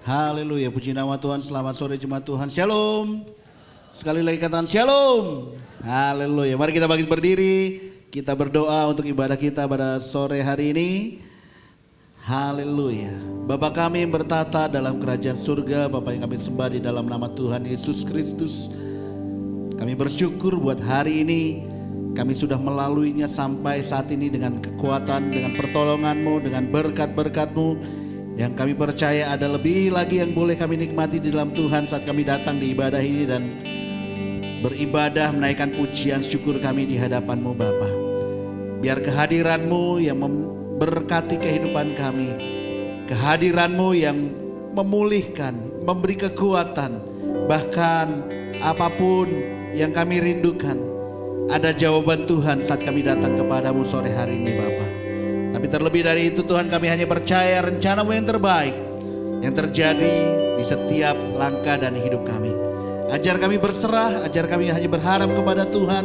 Haleluya, puji nama Tuhan. Selamat sore jemaat Tuhan. Shalom. Sekali lagi katakan shalom. Haleluya. Mari kita bangkit berdiri. Kita berdoa untuk ibadah kita pada sore hari ini. Haleluya. Bapa kami yang bertata dalam kerajaan surga, Bapa yang kami sembah di dalam nama Tuhan Yesus Kristus. Kami bersyukur buat hari ini. Kami sudah melaluinya sampai saat ini dengan kekuatan, dengan pertolongan-Mu, dengan berkat-berkat-Mu. Yang kami percaya ada lebih lagi yang boleh kami nikmati di dalam Tuhan saat kami datang di ibadah ini dan beribadah menaikkan pujian syukur kami di hadapan-Mu Bapa. Biar kehadiran-Mu yang memberkati kehidupan kami, kehadiran-Mu yang memulihkan, memberi kekuatan, bahkan apapun yang kami rindukan, ada jawaban Tuhan saat kami datang kepadamu sore hari ini Bapa. Tapi terlebih dari itu Tuhan, kami hanya percaya rencana-Mu yang terbaik yang terjadi di setiap langkah dan hidup kami. Ajar kami berserah, ajar kami hanya berharap kepada Tuhan.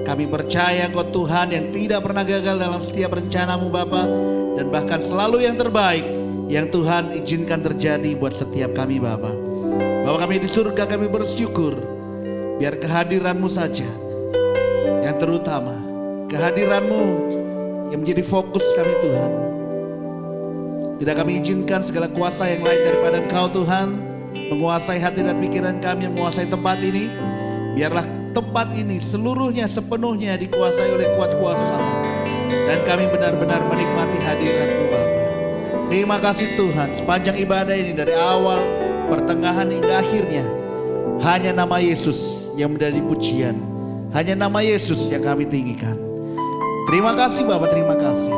Kami percaya Engkau Tuhan yang tidak pernah gagal dalam setiap rencana-Mu Bapa. Dan bahkan selalu yang terbaik yang Tuhan izinkan terjadi buat setiap kami Bapa. Bahwa kami di surga kami bersyukur. Biar kehadiran-Mu saja yang terutama, kehadiran-Mu yang menjadi fokus kami Tuhan. Tidak kami izinkan segala kuasa yang lain daripada Engkau Tuhan menguasai hati dan pikiran kami, yang menguasai tempat ini. Biarlah tempat ini seluruhnya sepenuhnya dikuasai oleh kuat kuasa-Mu. Dan kami benar-benar menikmati hadirat-Mu Bapa. Terima kasih Tuhan, sepanjang ibadah ini dari awal, pertengahan hingga akhirnya, hanya nama Yesus yang menjadi pujian. Hanya nama Yesus yang kami tinggikan. Terima kasih Bapak, terima kasih.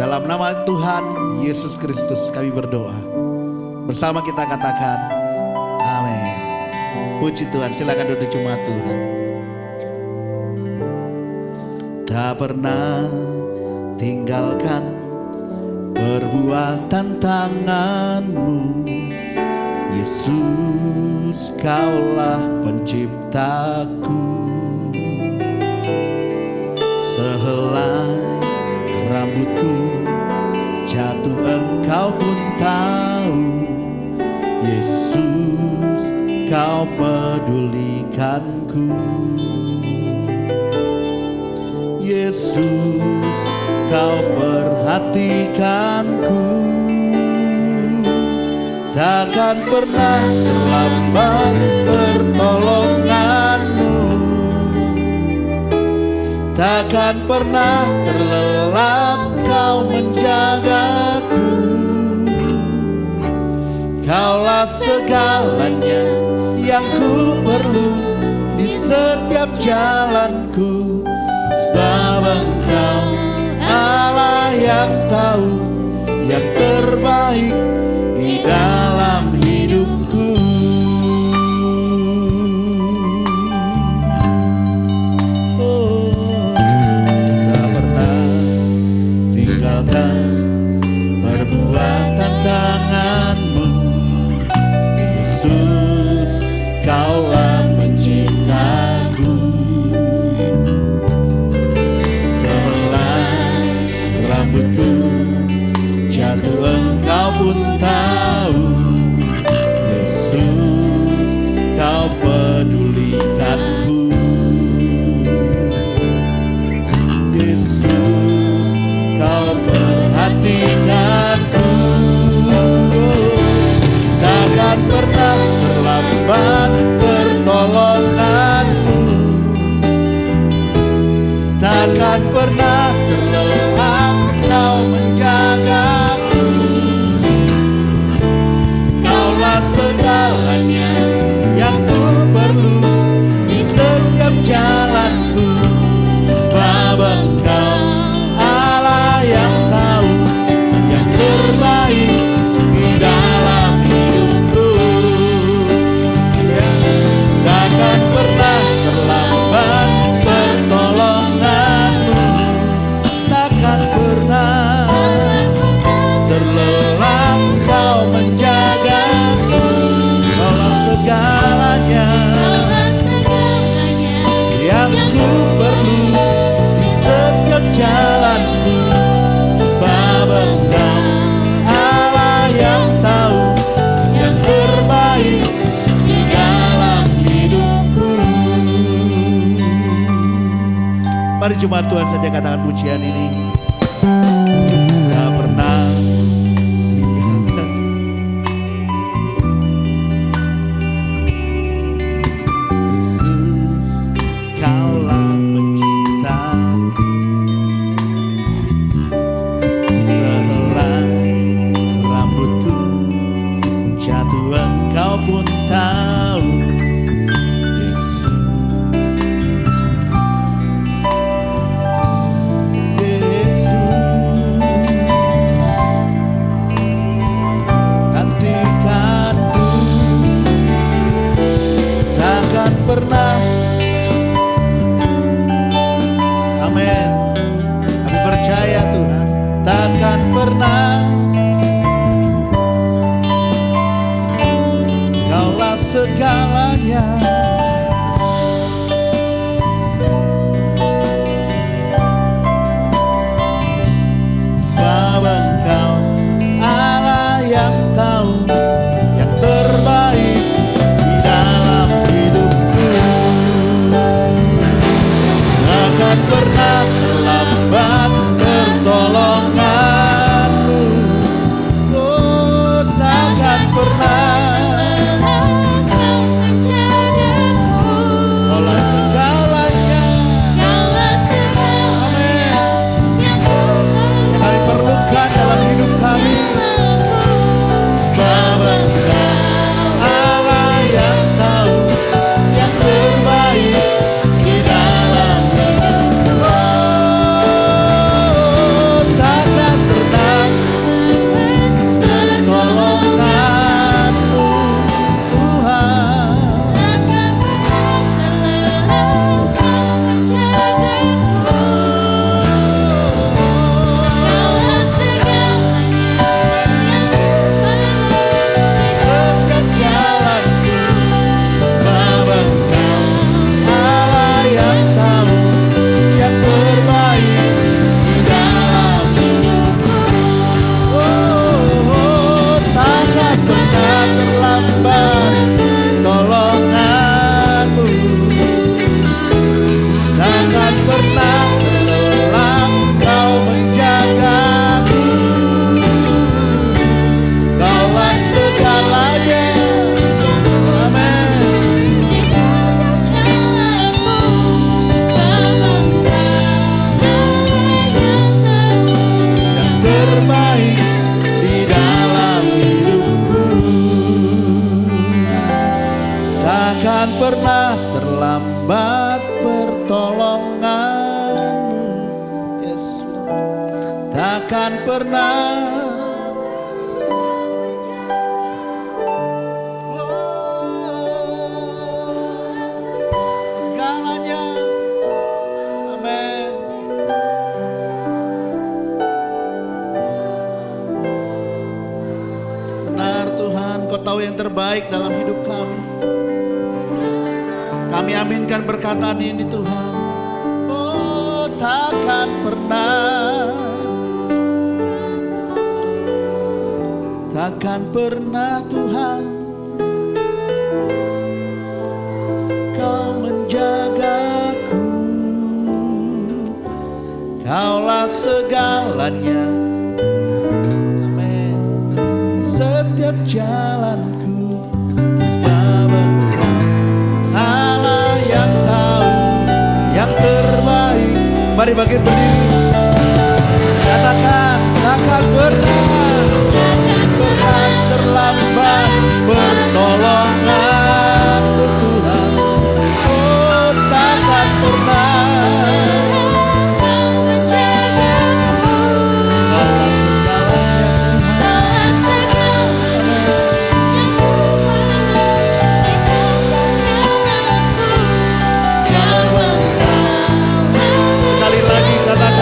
Dalam nama Tuhan Yesus Kristus kami berdoa. Bersama kita katakan amin. Puji Tuhan, silakan duduk jemaat Tuhan. Tak pernah tinggalkan perbuatan tangan-Mu, Yesus, Kaulah penciptaku. Sehelai rambutku jatuh Engkau pun tahu, Yesus, Kau pedulikanku. Yesus, Kau perhatikanku. Takkan pernah terlambat pertolongan-Mu. Takkan pernah terlelap Kau menjagaku. Kaulah segalanya yang ku perlu di setiap jalanku. Sebab Engkau Allah yang tahu yang terbaik di dalam hidupku. Perbuatan tangan-Mu, Yesus, Kaulah penciptaku. Sehelai rambutku jatuh Engkau pun tahu, Mari jemaat Tuhan saja katakan pujian ini. Tak pernah tinggalkan. Yesus, Kaulah pencipta. Sehelai rambutku jatuh Engkau pun tahu. Pernah, amin. Kami percaya Tuhan, takkan pernah. Kaulah segalanya. Sebab Engkau Allah yang tahu yang terbaik di dalam hidupku. Takkan pernah terlambat pertolonganmu. Oh, takkan pernah. Kaulah segalanya. Amin. Kami perlukan dalam hidup kami. Sebab Engkau Allah yang tahu yang terbaik di dalam hidupku. Oh, takkan pernah pertolonganmu Tuhan. Setiap jalanku. Sebab Engkau Allah yang tahu yang terbaik di dalam hidupku. Oh, takkan pernah terlambat tolonganmu. Takkan pernah terlelah Kau menjagaku. Kaulah segalanya. Amin. Yang terbaik di dalam hidupku. Takkan pernah terlambat pertolonganmu. Yes, Lord. Takkan pernah. Segalanya. Amin. Benar Tuhan, Kau tahu yang terbaik dalam hidup kami. Kami aminkan perkataan ini Tuhan. Oh, takkan pernah. Takkan pernah Tuhan Kau menjagaku. Kaulah segalanya. Amin. Setiap jalanku. Sebab Engkau Allah yang tahu yang terbaik. Mari bangkit berdiri. Katakan, takkan pernah terlambat pertolonganmu Tuhan. Oh, takkan pernah. Sekali lagi katakan.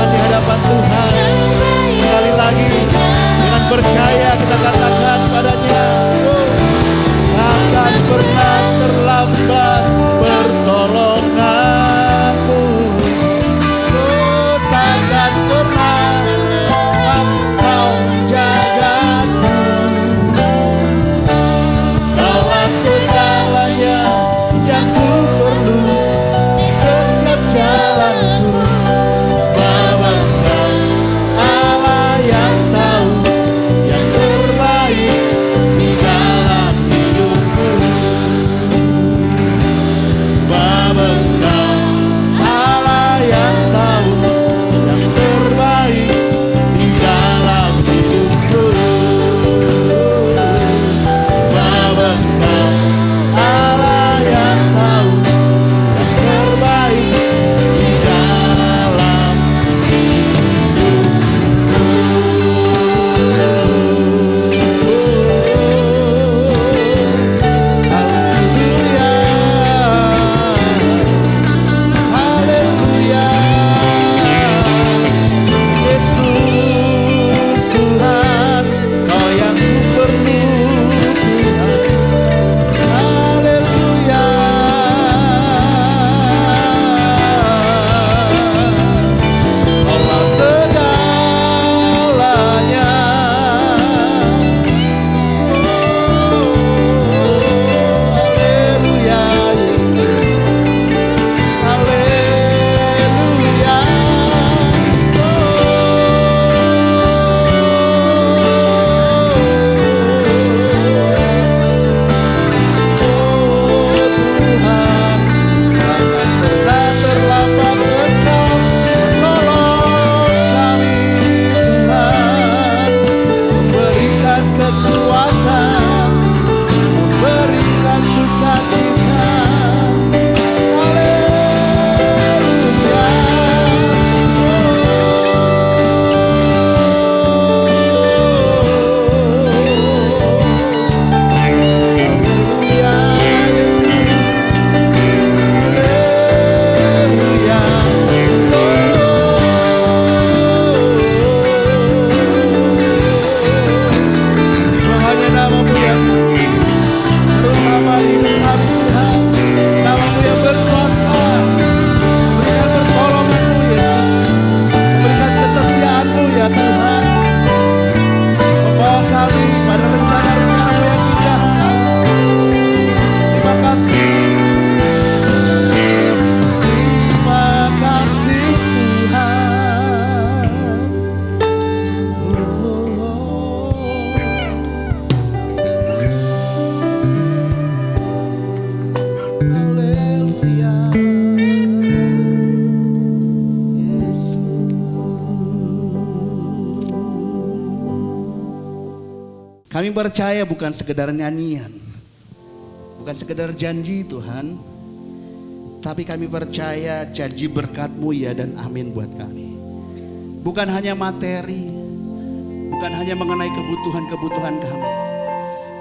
percaya bukan sekedar nyanyian, bukan sekedar janji Tuhan, tapi kami percaya janji berkat-Mu ya dan amin buat kami. Bukan hanya materi, bukan hanya mengenai kebutuhan-kebutuhan kami,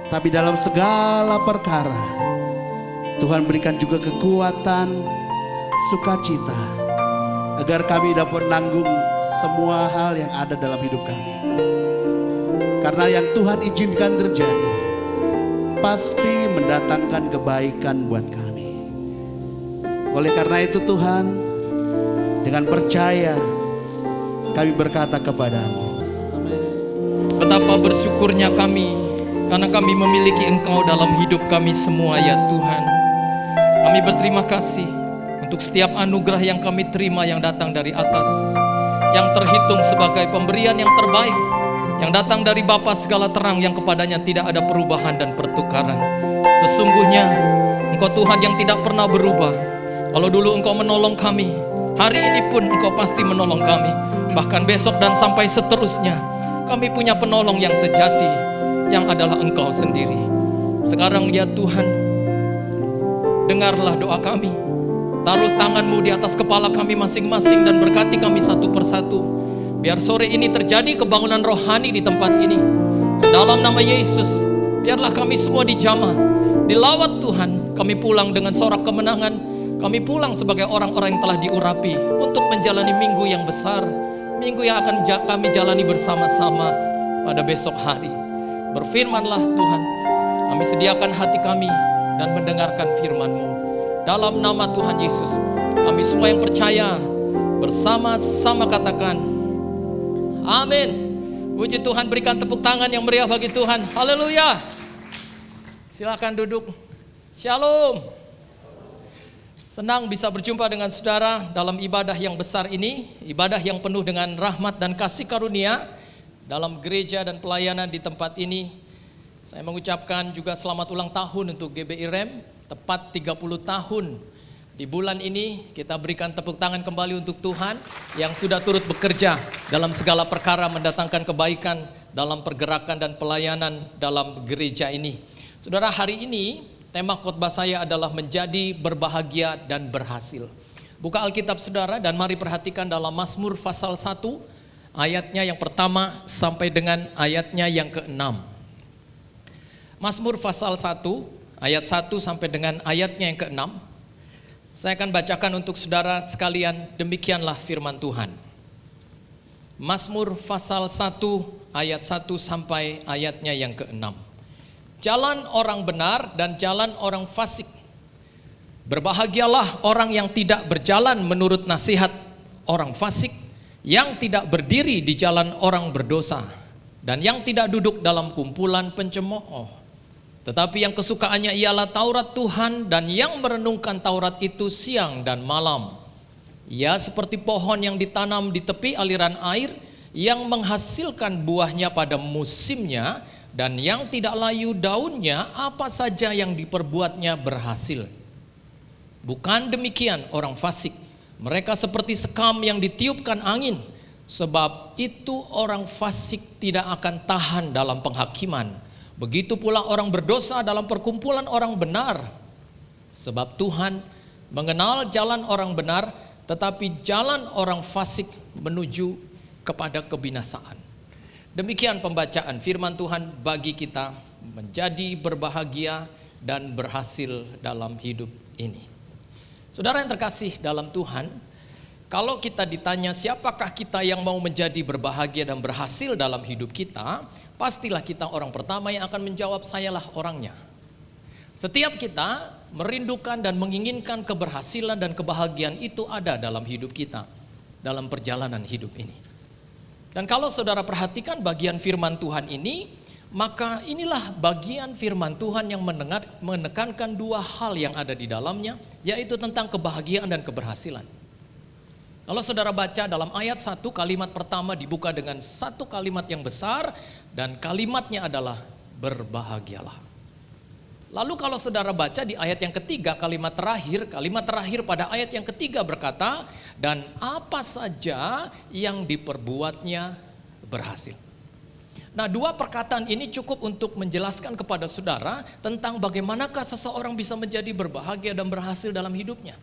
tapi dalam segala perkara Tuhan berikan juga kekuatan, sukacita, agar kami dapat menanggung semua hal yang ada dalam hidup kami. Karena yang Tuhan izinkan terjadi pasti mendatangkan kebaikan buat kami. Oleh karena itu Tuhan, dengan percaya kami berkata kepadamu, betapa bersyukurnya kami karena kami memiliki Engkau dalam hidup kami semua ya Tuhan. Kami berterima kasih untuk setiap anugerah yang kami terima yang datang dari atas, yang terhitung sebagai pemberian yang terbaik, yang datang dari Bapa segala terang, yang kepadanya tidak ada perubahan dan pertukaran. Sesungguhnya Engkau Tuhan yang tidak pernah berubah. Kalau dulu Engkau menolong kami, hari ini pun Engkau pasti menolong kami. Bahkan besok dan sampai seterusnya, kami punya penolong yang sejati, yang adalah Engkau sendiri. Sekarang ya Tuhan, dengarlah doa kami. Taruh tangan-Mu di atas kepala kami masing-masing dan berkati kami satu persatu. Biar sore ini terjadi kebangunan rohani di tempat ini. Dan dalam nama Yesus, biarlah kami semua dijamah, dilawat Tuhan. Kami pulang dengan sorak kemenangan. Kami pulang sebagai orang-orang yang telah diurapi untuk menjalani minggu yang besar, minggu yang akan kami jalani bersama-sama pada besok hari. Berfirmanlah Tuhan, kami sediakan hati kami dan mendengarkan firman-Mu. Dalam nama Tuhan Yesus, kami semua yang percaya bersama-sama katakan amin. Puji Tuhan, berikan tepuk tangan yang meriah bagi Tuhan. Haleluya. Silakan duduk. Shalom. Senang bisa berjumpa dengan saudara dalam ibadah yang besar ini, ibadah yang penuh dengan rahmat dan kasih karunia dalam gereja dan pelayanan di tempat ini. Saya mengucapkan juga selamat ulang tahun untuk GBI Rem, tepat 30 tahun. Di bulan ini kita berikan tepuk tangan kembali untuk Tuhan yang sudah turut bekerja dalam segala perkara mendatangkan kebaikan dalam pergerakan dan pelayanan dalam gereja ini. Saudara, hari ini tema khotbah saya adalah menjadi berbahagia dan berhasil. Buka Alkitab saudara dan mari perhatikan dalam Mazmur pasal 1 ayatnya yang pertama sampai dengan ayatnya yang ke-6. Mazmur pasal 1 ayat 1 sampai dengan ayatnya yang ke-6. Saya akan bacakan untuk saudara sekalian, demikianlah firman Tuhan. Mazmur pasal 1 ayat 1 sampai ayatnya yang ke-6. Jalan orang benar dan jalan orang fasik. Berbahagialah orang yang tidak berjalan menurut nasihat orang fasik, yang tidak berdiri di jalan orang berdosa, dan yang tidak duduk dalam kumpulan pencemooh. Tetapi yang kesukaannya ialah Taurat Tuhan, dan yang merenungkan Taurat itu siang dan malam. Ia seperti pohon yang ditanam di tepi aliran air, yang menghasilkan buahnya pada musimnya, dan yang tidak layu daunnya, apa saja yang diperbuatnya berhasil. Bukan demikian orang fasik, mereka seperti sekam yang ditiupkan angin. Sebab itu orang fasik tidak akan tahan dalam penghakiman. Begitu pula orang berdosa dalam perkumpulan orang benar. Sebab Tuhan mengenal jalan orang benar, tetapi jalan orang fasik menuju kepada kebinasaan. Demikian pembacaan firman Tuhan bagi kita menjadi berbahagia dan berhasil dalam hidup ini. Saudara yang terkasih dalam Tuhan, kalau kita ditanya siapakah kita yang mau menjadi berbahagia dan berhasil dalam hidup kita, pastilah kita orang pertama yang akan menjawab, sayalah orangnya. Setiap kita merindukan dan menginginkan keberhasilan dan kebahagiaan itu ada dalam hidup kita, dalam perjalanan hidup ini. Dan kalau saudara perhatikan bagian firman Tuhan ini, maka inilah bagian firman Tuhan yang menekankan dua hal yang ada di dalamnya, yaitu tentang kebahagiaan dan keberhasilan. Kalau saudara baca dalam ayat 1, kalimat pertama dibuka dengan satu kalimat yang besar, dan kalimatnya adalah berbahagialah. Lalu kalau saudara baca di ayat yang ketiga, kalimat terakhir pada ayat yang ketiga berkata, dan apa saja yang diperbuatnya berhasil. Nah, dua perkataan ini cukup untuk menjelaskan kepada saudara tentang bagaimanakah seseorang bisa menjadi berbahagia dan berhasil dalam hidupnya.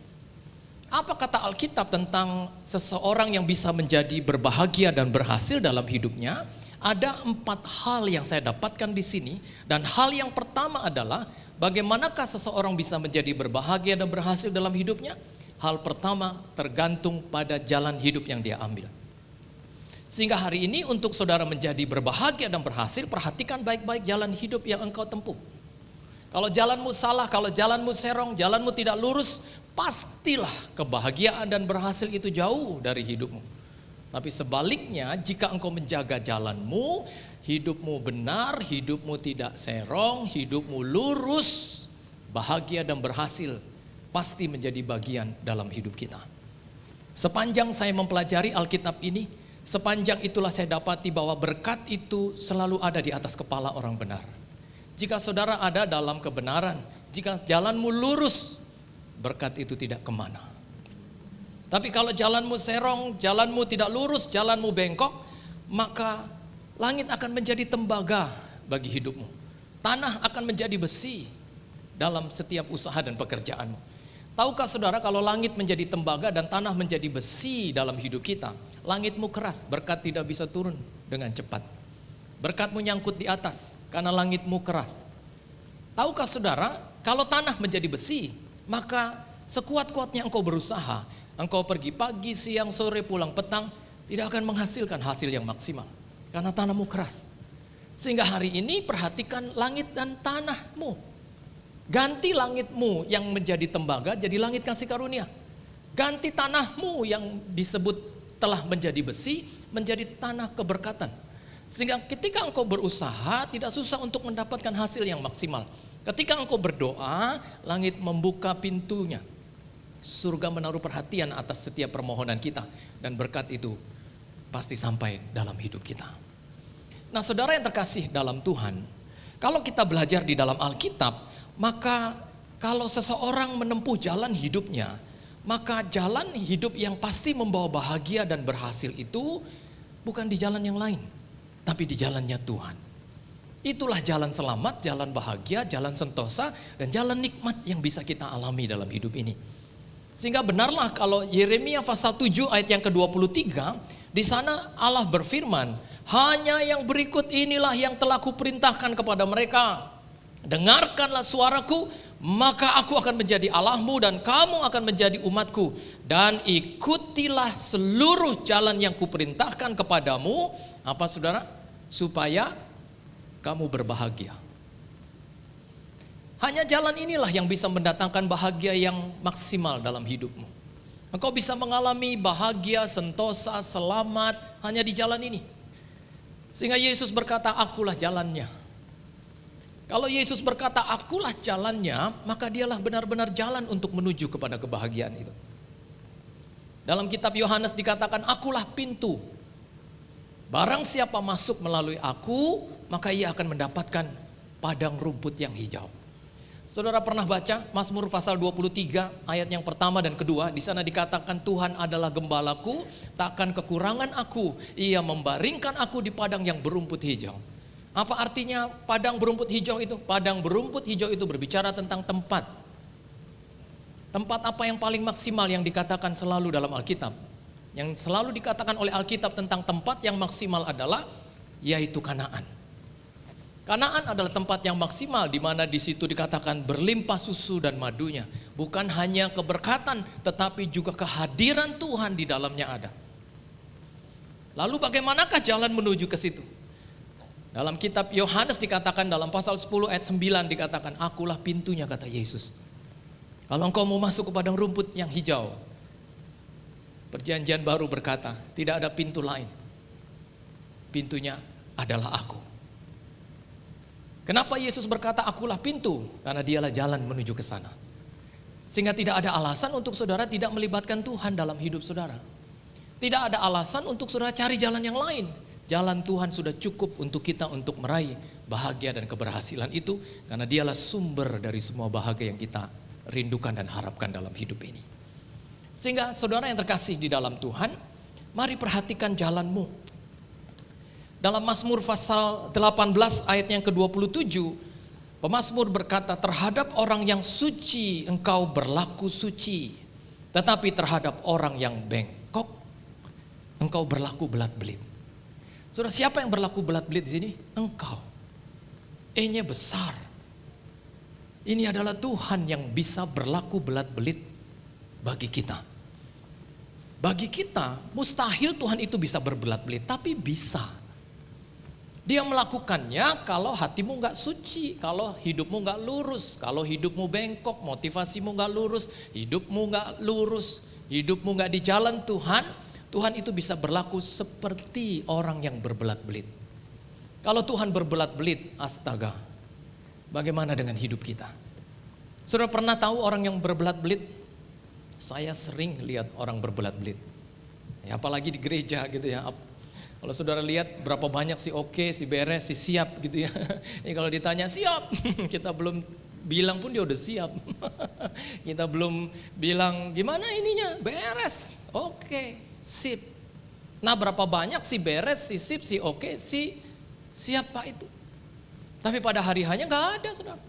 Apa kata Alkitab tentang seseorang yang bisa menjadi berbahagia dan berhasil dalam hidupnya? Ada 4 hal yang saya dapatkan di sini. Dan hal yang pertama adalah bagaimanakah seseorang bisa menjadi berbahagia dan berhasil dalam hidupnya? Hal pertama tergantung pada jalan hidup yang dia ambil. Sehingga hari ini untuk saudara menjadi berbahagia dan berhasil, perhatikan baik-baik jalan hidup yang engkau tempuh. Kalau jalanmu salah, kalau jalanmu serong, jalanmu tidak lurus, pastilah kebahagiaan dan berhasil itu jauh dari hidupmu. Tapi sebaliknya, jika engkau menjaga jalanmu, hidupmu benar, hidupmu tidak serong, hidupmu lurus, bahagia dan berhasil pasti menjadi bagian dalam hidup kita. Sepanjang saya mempelajari Alkitab ini, sepanjang itulah saya dapati bahwa berkat itu selalu ada di atas kepala orang benar. Jika saudara ada dalam kebenaran, jika jalanmu lurus, berkat itu tidak kemana. Tapi kalau jalanmu serong, jalanmu tidak lurus, jalanmu bengkok, maka langit akan menjadi tembaga bagi hidupmu. Tanah akan menjadi besi dalam setiap usaha dan pekerjaanmu. Tahukah saudara kalau langit menjadi tembaga dan tanah menjadi besi dalam hidup kita, langitmu keras, berkat tidak bisa turun dengan cepat. Berkatmu nyangkut di atas karena langitmu keras. Tahukah saudara, kalau tanah menjadi besi, maka sekuat-kuatnya engkau berusaha, engkau pergi pagi, siang, sore, pulang petang, tidak akan menghasilkan hasil yang maksimal karena tanahmu keras. Sehingga hari ini perhatikan langit dan tanahmu. Ganti langitmu yang menjadi tembaga jadi langit kasih karunia. Ganti tanahmu yang disebut telah menjadi besi menjadi tanah keberkatan. Sehingga ketika engkau berusaha tidak susah untuk mendapatkan hasil yang maksimal. Ketika engkau berdoa, langit membuka pintunya. Surga menaruh perhatian atas setiap permohonan kita. Dan berkat itu pasti sampai dalam hidup kita. Nah, saudara yang terkasih dalam Tuhan, kalau kita belajar di dalam Alkitab, maka kalau seseorang menempuh jalan hidupnya, maka jalan hidup yang pasti membawa bahagia dan berhasil itu bukan di jalan yang lain, tapi di jalannya Tuhan. Itulah jalan selamat, jalan bahagia, jalan sentosa, dan jalan nikmat yang bisa kita alami dalam hidup ini. Sehingga benarlah kalau Yeremia pasal 7 ayat yang ke-23, di sana Allah berfirman, hanya yang berikut inilah yang telah kuperintahkan kepada mereka. Dengarkanlah suaraku, maka aku akan menjadi Allahmu dan kamu akan menjadi umatku. Dan ikutilah seluruh jalan yang kuperintahkan kepadamu. Apa saudara? Supaya kamu berbahagia. Hanya jalan inilah yang bisa mendatangkan bahagia yang maksimal dalam hidupmu. Engkau bisa mengalami bahagia, sentosa, selamat hanya di jalan ini. Sehingga Yesus berkata, akulah jalannya. Kalau Yesus berkata akulah jalannya, maka dialah benar-benar jalan untuk menuju kepada kebahagiaan itu. Dalam kitab Yohanes dikatakan akulah pintu. Barang siapa masuk melalui aku, maka ia akan mendapatkan padang rumput yang hijau. Saudara pernah baca Mazmur pasal 23 ayat yang pertama dan kedua, di sana dikatakan Tuhan adalah gembalaku, takkan kekurangan aku, ia membaringkan aku di padang yang berumput hijau. Apa artinya padang berumput hijau itu? Padang berumput hijau itu berbicara tentang tempat. Tempat apa yang paling maksimal yang dikatakan selalu dalam Alkitab? Yang selalu dikatakan oleh Alkitab tentang tempat yang maksimal adalah yaitu Kanaan. Kanaan adalah tempat yang maksimal di mana di situ dikatakan berlimpah susu dan madunya. Bukan hanya keberkatan tetapi juga kehadiran Tuhan di dalamnya ada. Lalu bagaimanakah jalan menuju ke situ? Dalam kitab Yohanes dikatakan dalam pasal 10 ayat 9 dikatakan akulah pintunya kata Yesus. Kalau engkau mau masuk ke padang rumput yang hijau, perjanjian baru berkata tidak ada pintu lain. Pintunya adalah aku. Kenapa Yesus berkata akulah pintu? Karena dialah jalan menuju ke sana. Sehingga tidak ada alasan untuk saudara tidak melibatkan Tuhan dalam hidup saudara. Tidak ada alasan untuk saudara cari jalan yang lain. Jalan Tuhan sudah cukup untuk kita untuk meraih bahagia dan keberhasilan itu. Karena dialah sumber dari semua bahagia yang kita rindukan dan harapkan dalam hidup ini. Sehingga saudara yang terkasih di dalam Tuhan, mari perhatikan jalanmu. Dalam Mazmur pasal 18 ayat yang ke-27, pemazmur berkata, terhadap orang yang suci engkau berlaku suci, tetapi terhadap orang yang bengkok engkau berlaku belat-belit. Saudara, siapa yang berlaku belat-belit di sini? Engkau. E-nya besar. Ini adalah Tuhan yang bisa berlaku belat-belit bagi kita. Bagi kita mustahil Tuhan itu bisa berbelat-belit, tapi bisa. Dia melakukannya kalau hatimu gak suci, kalau hidupmu gak lurus, kalau hidupmu bengkok, motivasimu gak lurus, hidupmu gak lurus, hidupmu gak di jalan Tuhan, Tuhan itu bisa berlaku seperti orang yang berbelat-belit. Kalau Tuhan berbelat-belit, astaga, bagaimana dengan hidup kita? Saudara pernah tahu orang yang berbelat-belit? Saya sering lihat orang berbelat-belit. Ya, apalagi di gereja gitu ya. Kalau saudara lihat berapa banyak si oke, si beres, si siap gitu ya. Ya kalau ditanya siap, kita belum bilang pun dia udah siap. Kita belum bilang gimana ininya, beres, oke, sip. Nah berapa banyak si beres, si sip, si oke, si siapa itu. Tapi pada hari hanya gak ada, saudara.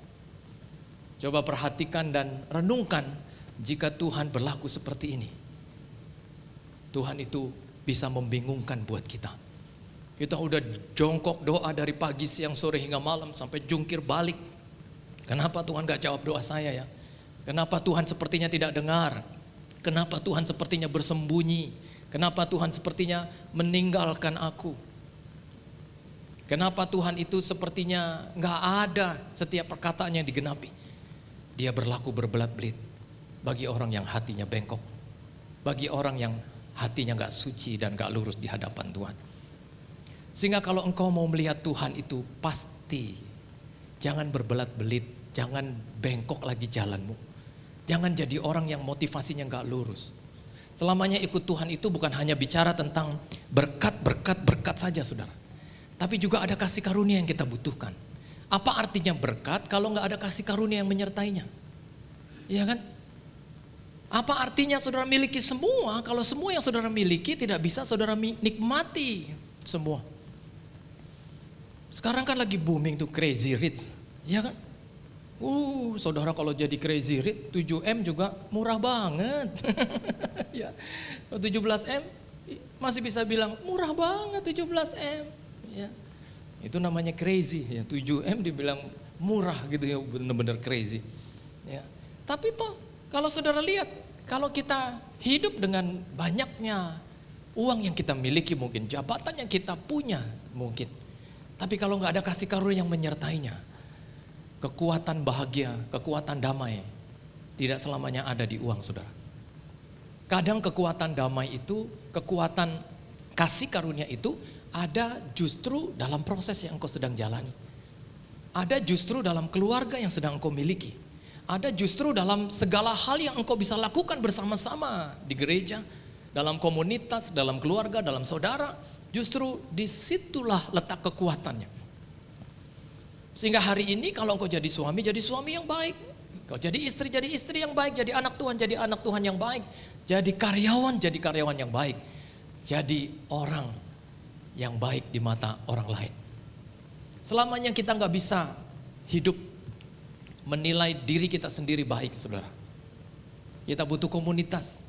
Coba perhatikan dan renungkan jika Tuhan berlaku seperti ini. Tuhan itu bisa membingungkan buat kita. Kita udah jongkok doa dari pagi, siang, sore hingga malam sampai jungkir balik. Kenapa Tuhan gak jawab doa saya ya? Kenapa Tuhan sepertinya tidak dengar? Kenapa Tuhan sepertinya bersembunyi? Kenapa Tuhan sepertinya meninggalkan aku? Kenapa Tuhan itu sepertinya gak ada setiap perkataannya digenapi? Dia berlaku berbelat-belit bagi orang yang hatinya bengkok, bagi orang yang hatinya gak suci dan gak lurus di hadapan Tuhan. Sehingga kalau engkau mau melihat Tuhan itu pasti jangan berbelat-belit, jangan bengkok lagi jalanmu. Jangan jadi orang yang motivasinya gak lurus. Selamanya ikut Tuhan itu bukan hanya bicara tentang berkat saja, saudara. Tapi juga ada kasih karunia yang kita butuhkan. Apa artinya berkat kalau gak ada kasih karunia yang menyertainya? Iya kan? Apa artinya saudara miliki semua kalau semua yang saudara miliki tidak bisa saudara nikmati semua? Sekarang kan lagi booming tuh crazy rich, ya kan? Saudara kalau jadi crazy rich 7M juga murah banget. Ya, 17M masih bisa bilang murah banget 17M. Ya, itu namanya crazy. Ya, 7M dibilang murah gitu ya, bener-bener crazy. Ya, tapi toh kalau saudara lihat, kalau kita hidup dengan banyaknya uang yang kita miliki mungkin, jabatan yang kita punya mungkin, tapi kalau nggak ada kasih karunia yang menyertainya, kekuatan bahagia, kekuatan damai tidak selamanya ada di uang, saudara. Kadang kekuatan damai itu, kekuatan kasih karunia itu ada justru dalam proses yang engkau sedang jalani. Ada justru dalam keluarga yang sedang engkau miliki. Ada justru dalam segala hal yang engkau bisa lakukan bersama-sama di gereja, dalam komunitas, dalam keluarga, dalam saudara. Justru disitulah letak kekuatannya. Sehingga hari ini kalau engkau jadi suami yang baik. Kau jadi istri yang baik. Jadi anak Tuhan yang baik. Jadi karyawan yang baik. Jadi orang yang baik di mata orang lain. Selamanya kita gak bisa hidup menilai diri kita sendiri baik, saudara. Kita butuh komunitas.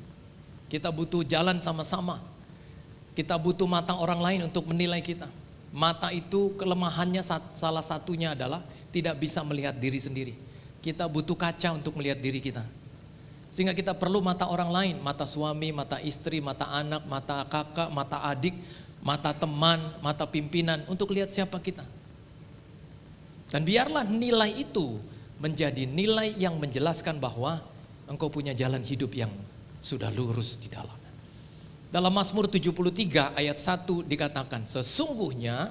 Kita butuh jalan sama-sama. Kita butuh mata orang lain untuk menilai kita. Mata itu kelemahannya salah satunya adalah tidak bisa melihat diri sendiri. Kita butuh kaca untuk melihat diri kita. Sehingga kita perlu mata orang lain, mata suami, mata istri, mata anak, mata kakak, mata adik, mata teman, mata pimpinan untuk lihat siapa kita. Dan biarlah nilai itu menjadi nilai yang menjelaskan bahwa engkau punya jalan hidup yang sudah lurus di dalam. Dalam Mazmur 73 ayat 1 dikatakan, sesungguhnya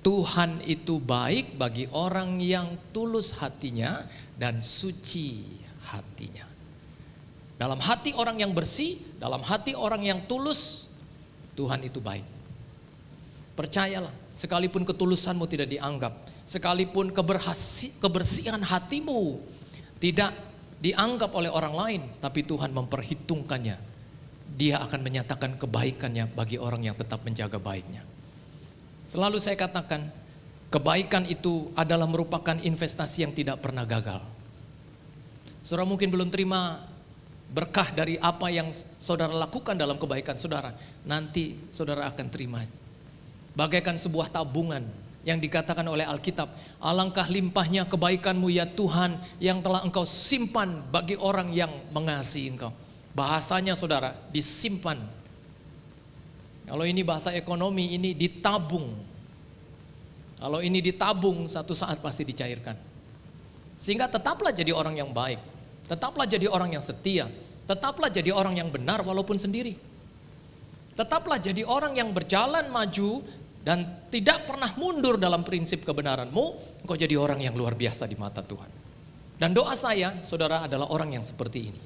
Tuhan itu baik bagi orang yang tulus hatinya dan suci hatinya. Dalam hati orang yang bersih, dalam hati orang yang tulus, Tuhan itu baik. Percayalah, sekalipun ketulusanmu tidak dianggap, sekalipun kebersihan hatimu tidak dianggap oleh orang lain, tapi Tuhan memperhitungkannya. Dia akan menyatakan kebaikannya bagi orang yang tetap menjaga baiknya. Selalu saya katakan, kebaikan itu adalah merupakan investasi yang tidak pernah gagal. Saudara mungkin belum terima berkah dari apa yang saudara lakukan dalam kebaikan saudara. Nanti saudara akan terima. Bagaikan sebuah tabungan yang dikatakan oleh Alkitab, alangkah limpahnya kebaikanmu ya Tuhan yang telah engkau simpan bagi orang yang mengasihi engkau. Bahasanya saudara, disimpan. Kalau ini bahasa ekonomi, ini ditabung. Kalau ini ditabung, satu saat pasti dicairkan. Sehingga tetaplah jadi orang yang baik, tetaplah jadi orang yang setia, tetaplah jadi orang yang benar walaupun sendiri. Tetaplah jadi orang yang berjalan maju dan tidak pernah mundur dalam prinsip kebenaranmu. Engkau jadi orang yang luar biasa di mata Tuhan. Dan doa saya, saudara, adalah orang yang seperti ini.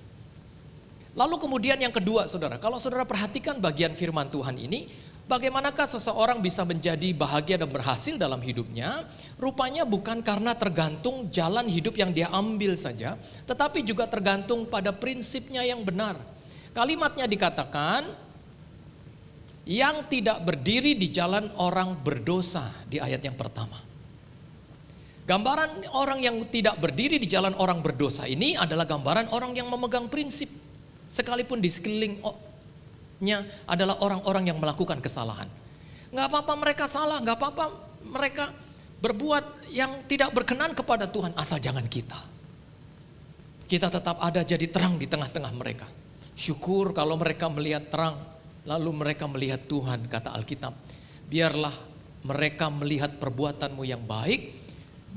Lalu kemudian yang kedua, saudara, kalau saudara perhatikan bagian firman Tuhan ini, bagaimanakah seseorang bisa menjadi bahagia dan berhasil dalam hidupnya? Rupanya bukan karena tergantung jalan hidup yang dia ambil saja, tetapi juga tergantung pada prinsipnya yang benar. Kalimatnya dikatakan, yang tidak berdiri di jalan orang berdosa di ayat yang pertama. Gambaran orang yang tidak berdiri di jalan orang berdosa ini adalah gambaran orang yang memegang prinsip. Sekalipun di sekelilingnya adalah orang-orang yang melakukan kesalahan. Gak apa-apa mereka salah, gak apa-apa mereka berbuat yang tidak berkenan kepada Tuhan, asal jangan kita. Kita tetap ada jadi terang di tengah-tengah mereka. Syukur kalau mereka melihat terang, lalu mereka melihat Tuhan, kata Alkitab. Biarlah mereka melihat perbuatanmu yang baik,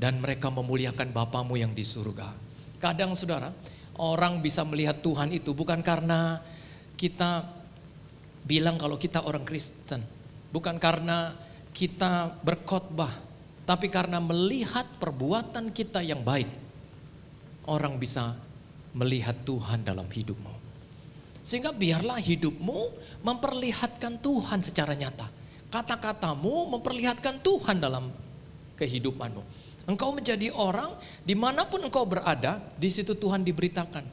dan mereka memuliakan Bapamu yang di surga. Kadang saudara, orang bisa melihat Tuhan itu bukan karena kita bilang kalau kita orang Kristen, bukan karena kita berkhotbah, tapi karena melihat perbuatan kita yang baik, orang bisa melihat Tuhan dalam hidupmu. Sehingga biarlah hidupmu memperlihatkan Tuhan secara nyata. Kata-katamu memperlihatkan Tuhan dalam kehidupanmu. Engkau menjadi orang dimanapun engkau berada, di situ Tuhan diberitakan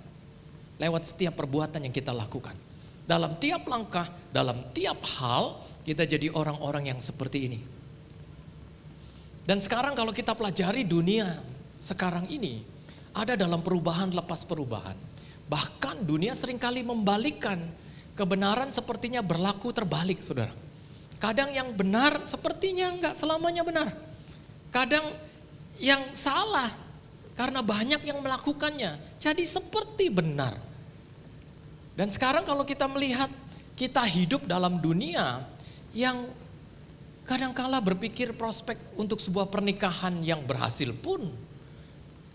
lewat setiap perbuatan yang kita lakukan. Dalam tiap langkah, dalam tiap hal, kita jadi orang-orang yang seperti ini. Dan sekarang kalau kita pelajari dunia sekarang ini, ada dalam perubahan lepas perubahan. Bahkan dunia seringkali membalikkan, kebenaran sepertinya berlaku terbalik, saudara. Kadang yang benar sepertinya enggak selamanya benar. Kadang yang salah karena banyak yang melakukannya jadi seperti benar. Dan sekarang kalau kita melihat kita hidup dalam dunia yang kadangkala berpikir prospek untuk sebuah pernikahan yang berhasil pun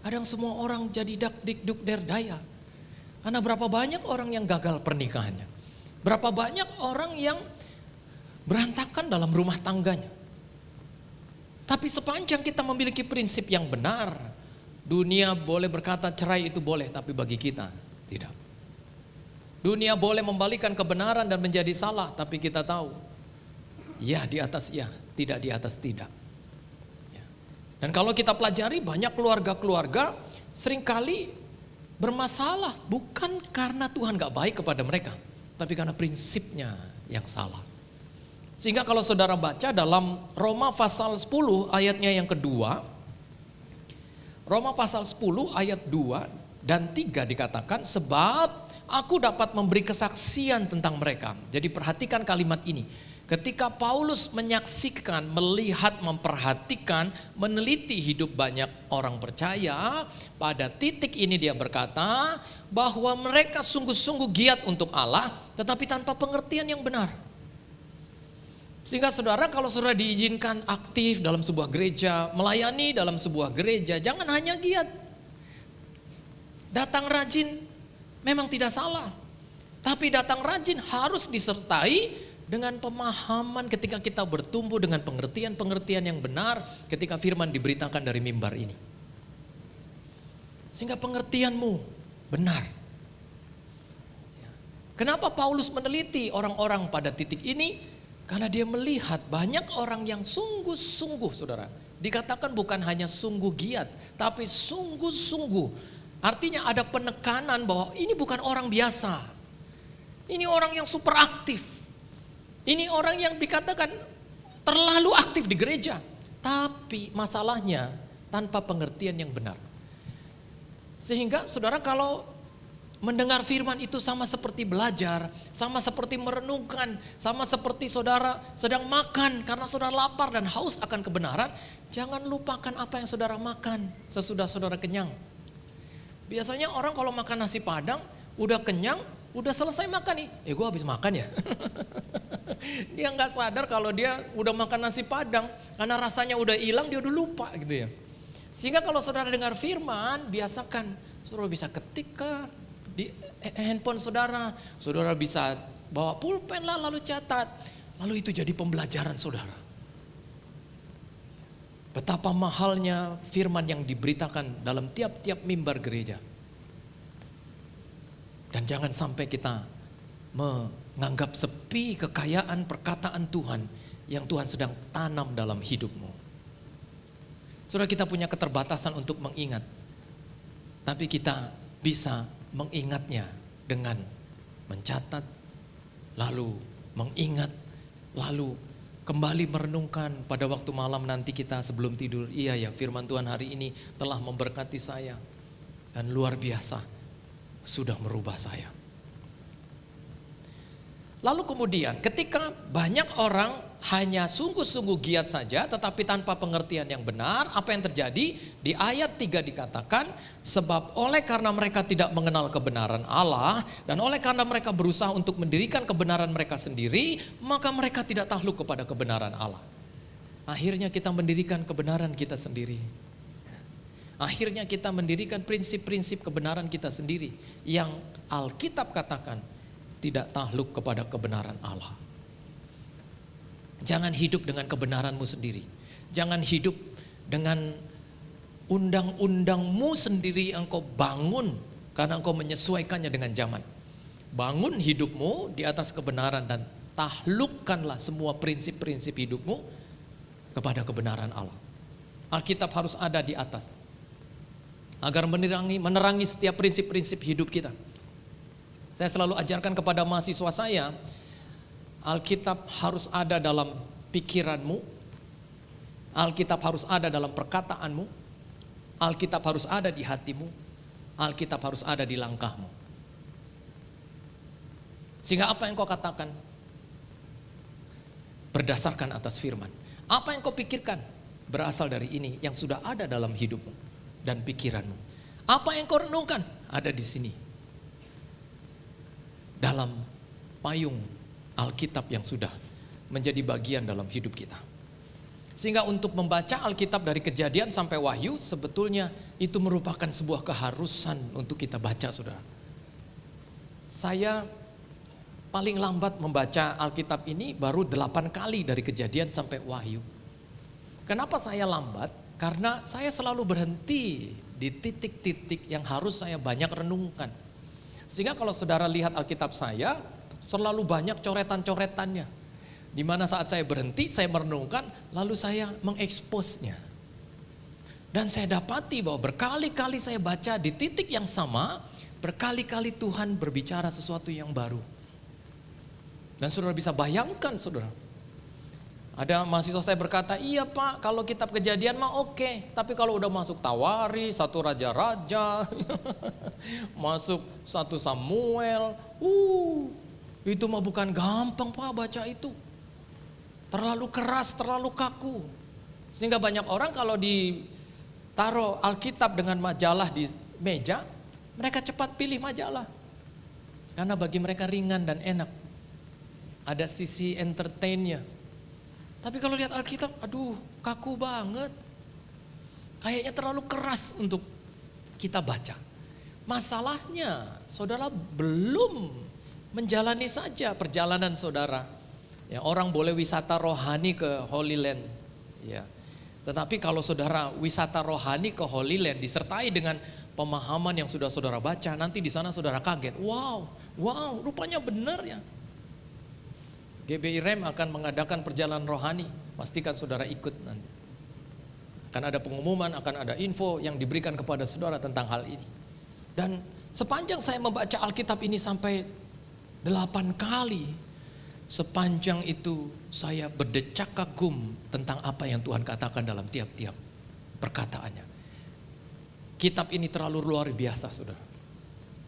kadang semua orang jadi dak dikduk derdaya. Karena berapa banyak orang yang gagal pernikahannya, berapa banyak orang yang berantakan dalam rumah tangganya. Tapi sepanjang kita memiliki prinsip yang benar, dunia boleh berkata cerai itu boleh, tapi bagi kita tidak. Dunia boleh membalikan kebenaran dan menjadi salah, tapi kita tahu, ya di atas ya, tidak di atas tidak. Dan kalau kita pelajari banyak keluarga-keluarga seringkali bermasalah bukan karena Tuhan gak baik kepada mereka, tapi karena prinsipnya yang salah. Sehingga kalau saudara baca dalam Roma pasal 10 ayatnya yang kedua, Roma pasal 10 ayat 2 dan 3 dikatakan, sebab aku dapat memberi kesaksian tentang mereka. Jadi perhatikan kalimat ini. Ketika Paulus menyaksikan, melihat, memperhatikan, meneliti hidup banyak orang percaya, pada titik ini dia berkata bahwa mereka sungguh-sungguh giat untuk Allah, tetapi tanpa pengertian yang benar. Sehingga saudara, kalau saudara diizinkan aktif dalam sebuah gereja, melayani dalam sebuah gereja, jangan hanya giat. Datang rajin memang tidak salah, tapi datang rajin harus disertai dengan pemahaman ketika kita bertumbuh dengan pengertian-pengertian yang benar ketika firman diberitakan dari mimbar ini. Sehingga pengertianmu benar. Kenapa Paulus meneliti orang-orang pada titik ini? Karena dia melihat banyak orang yang sungguh-sungguh, saudara. Dikatakan bukan hanya sungguh giat, tapi sungguh-sungguh. Artinya ada penekanan bahwa ini bukan orang biasa. Ini orang yang super aktif. Ini orang yang dikatakan terlalu aktif di gereja, tapi masalahnya tanpa pengertian yang benar. Sehingga saudara kalau mendengar firman itu sama seperti belajar, sama seperti merenungkan, sama seperti saudara sedang makan karena saudara lapar dan haus akan kebenaran. Jangan lupakan apa yang saudara makan sesudah saudara kenyang. Biasanya orang kalau makan nasi padang, udah kenyang, udah selesai makan nih. Gue habis makan ya. Dia nggak sadar kalau dia udah makan nasi padang, karena rasanya udah hilang, dia udah lupa gitu ya. Sehingga kalau saudara dengar firman, biasakan saudara bisa ketik di handphone saudara, saudara bisa bawa pulpen lah lalu catat, lalu itu jadi pembelajaran saudara. Betapa mahalnya firman yang diberitakan dalam tiap-tiap mimbar gereja. Dan jangan sampai kita menganggap sepi kekayaan perkataan Tuhan yang Tuhan sedang tanam dalam hidupmu. Saudara, kita punya keterbatasan untuk mengingat, tapi kita bisa mengingatnya dengan mencatat, lalu mengingat, lalu kembali merenungkan pada waktu malam nanti kita sebelum tidur. Iya ya, firman Tuhan hari ini telah memberkati saya dan luar biasa sudah merubah saya. Lalu kemudian ketika banyak orang hanya sungguh-sungguh giat saja tetapi tanpa pengertian yang benar, apa yang terjadi? Di ayat 3 dikatakan, sebab oleh karena mereka tidak mengenal kebenaran Allah dan oleh karena mereka berusaha untuk mendirikan kebenaran mereka sendiri, maka mereka tidak takluk kepada kebenaran Allah. Akhirnya kita mendirikan kebenaran kita sendiri. Akhirnya kita mendirikan prinsip-prinsip kebenaran kita sendiri yang Alkitab katakan tidak takluk kepada kebenaran Allah. Jangan hidup dengan kebenaranmu sendiri. Jangan hidup dengan undang-undangmu sendiri yang kau bangun karena engkau menyesuaikannya dengan zaman. Bangun hidupmu di atas kebenaran dan taklukkanlah semua prinsip-prinsip hidupmu kepada kebenaran Allah. Alkitab harus ada di atas agar menerangi setiap prinsip-prinsip hidup kita. Saya selalu ajarkan kepada mahasiswa saya, Alkitab harus ada dalam pikiranmu, Alkitab harus ada dalam perkataanmu, Alkitab harus ada di hatimu, Alkitab harus ada di langkahmu. Sehingga apa yang kau katakan berdasarkan atas firman. Apa yang kau pikirkan berasal dari ini yang sudah ada dalam hidupmu dan pikiranmu. Apa yang kau renungkan ada di sini. Dalam payung Alkitab yang sudah menjadi bagian dalam hidup kita. Sehingga untuk membaca Alkitab dari Kejadian sampai Wahyu sebetulnya itu merupakan sebuah keharusan untuk kita baca, saudara. Saya paling lambat membaca Alkitab ini baru 8 kali dari Kejadian sampai Wahyu. Kenapa saya lambat? Karena saya selalu berhenti di titik-titik yang harus saya banyak renungkan. Sehingga kalau saudara lihat Alkitab saya, terlalu banyak coretan-coretannya. Di mana saat saya berhenti, saya merenungkan, lalu saya mengeksposnya. Dan saya dapati bahwa berkali-kali saya baca di titik yang sama, berkali-kali Tuhan berbicara sesuatu yang baru. Dan saudara bisa bayangkan, saudara. Ada mahasiswa saya berkata, iya Pak, kalau kitab Kejadian mah oke. Tapi kalau udah masuk Tawari, 1 Raja-Raja, masuk 1 Samuel, itu mah bukan gampang Pak baca itu. Terlalu keras, terlalu kaku. Sehingga banyak orang kalau ditaruh Alkitab dengan majalah di meja, mereka cepat pilih majalah. Karena bagi mereka ringan dan enak. Ada sisi entertainnya. Tapi kalau lihat Alkitab, aduh kaku banget. Kayaknya terlalu keras untuk kita baca. Masalahnya, saudara belum menjalani saja perjalanan saudara. Ya, orang boleh wisata rohani ke Holy Land. Ya. Tetapi kalau saudara wisata rohani ke Holy Land disertai dengan pemahaman yang sudah saudara baca, nanti di sana saudara kaget. Wow, rupanya benar ya. GBI Rem akan mengadakan perjalanan rohani, pastikan saudara ikut nanti. Akan ada pengumuman, akan ada info yang diberikan kepada saudara tentang hal ini. Dan sepanjang saya membaca Alkitab ini sampai 8 kali, Sepanjang itu saya berdecak kagum tentang apa yang Tuhan katakan dalam tiap-tiap perkataannya. Kitab ini terlalu luar biasa, saudara.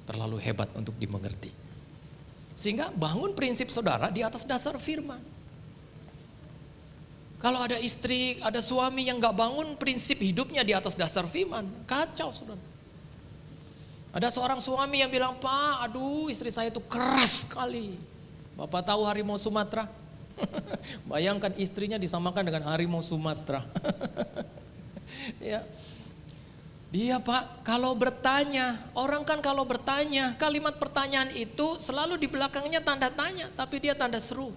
Terlalu hebat untuk dimengerti. Sehingga bangun prinsip saudara di atas dasar firman. Kalau ada istri, ada suami yang gak bangun prinsip hidupnya di atas dasar firman, kacau, saudara. Ada seorang suami yang bilang, "Pak, aduh istri saya itu keras sekali." Bapak tahu harimau Sumatera? Bayangkan istrinya disamakan dengan harimau Sumatera. Ya. Dia, Pak, kalau bertanya, orang kan kalau bertanya, kalimat pertanyaan itu selalu di belakangnya tanda tanya, tapi dia tanda seru.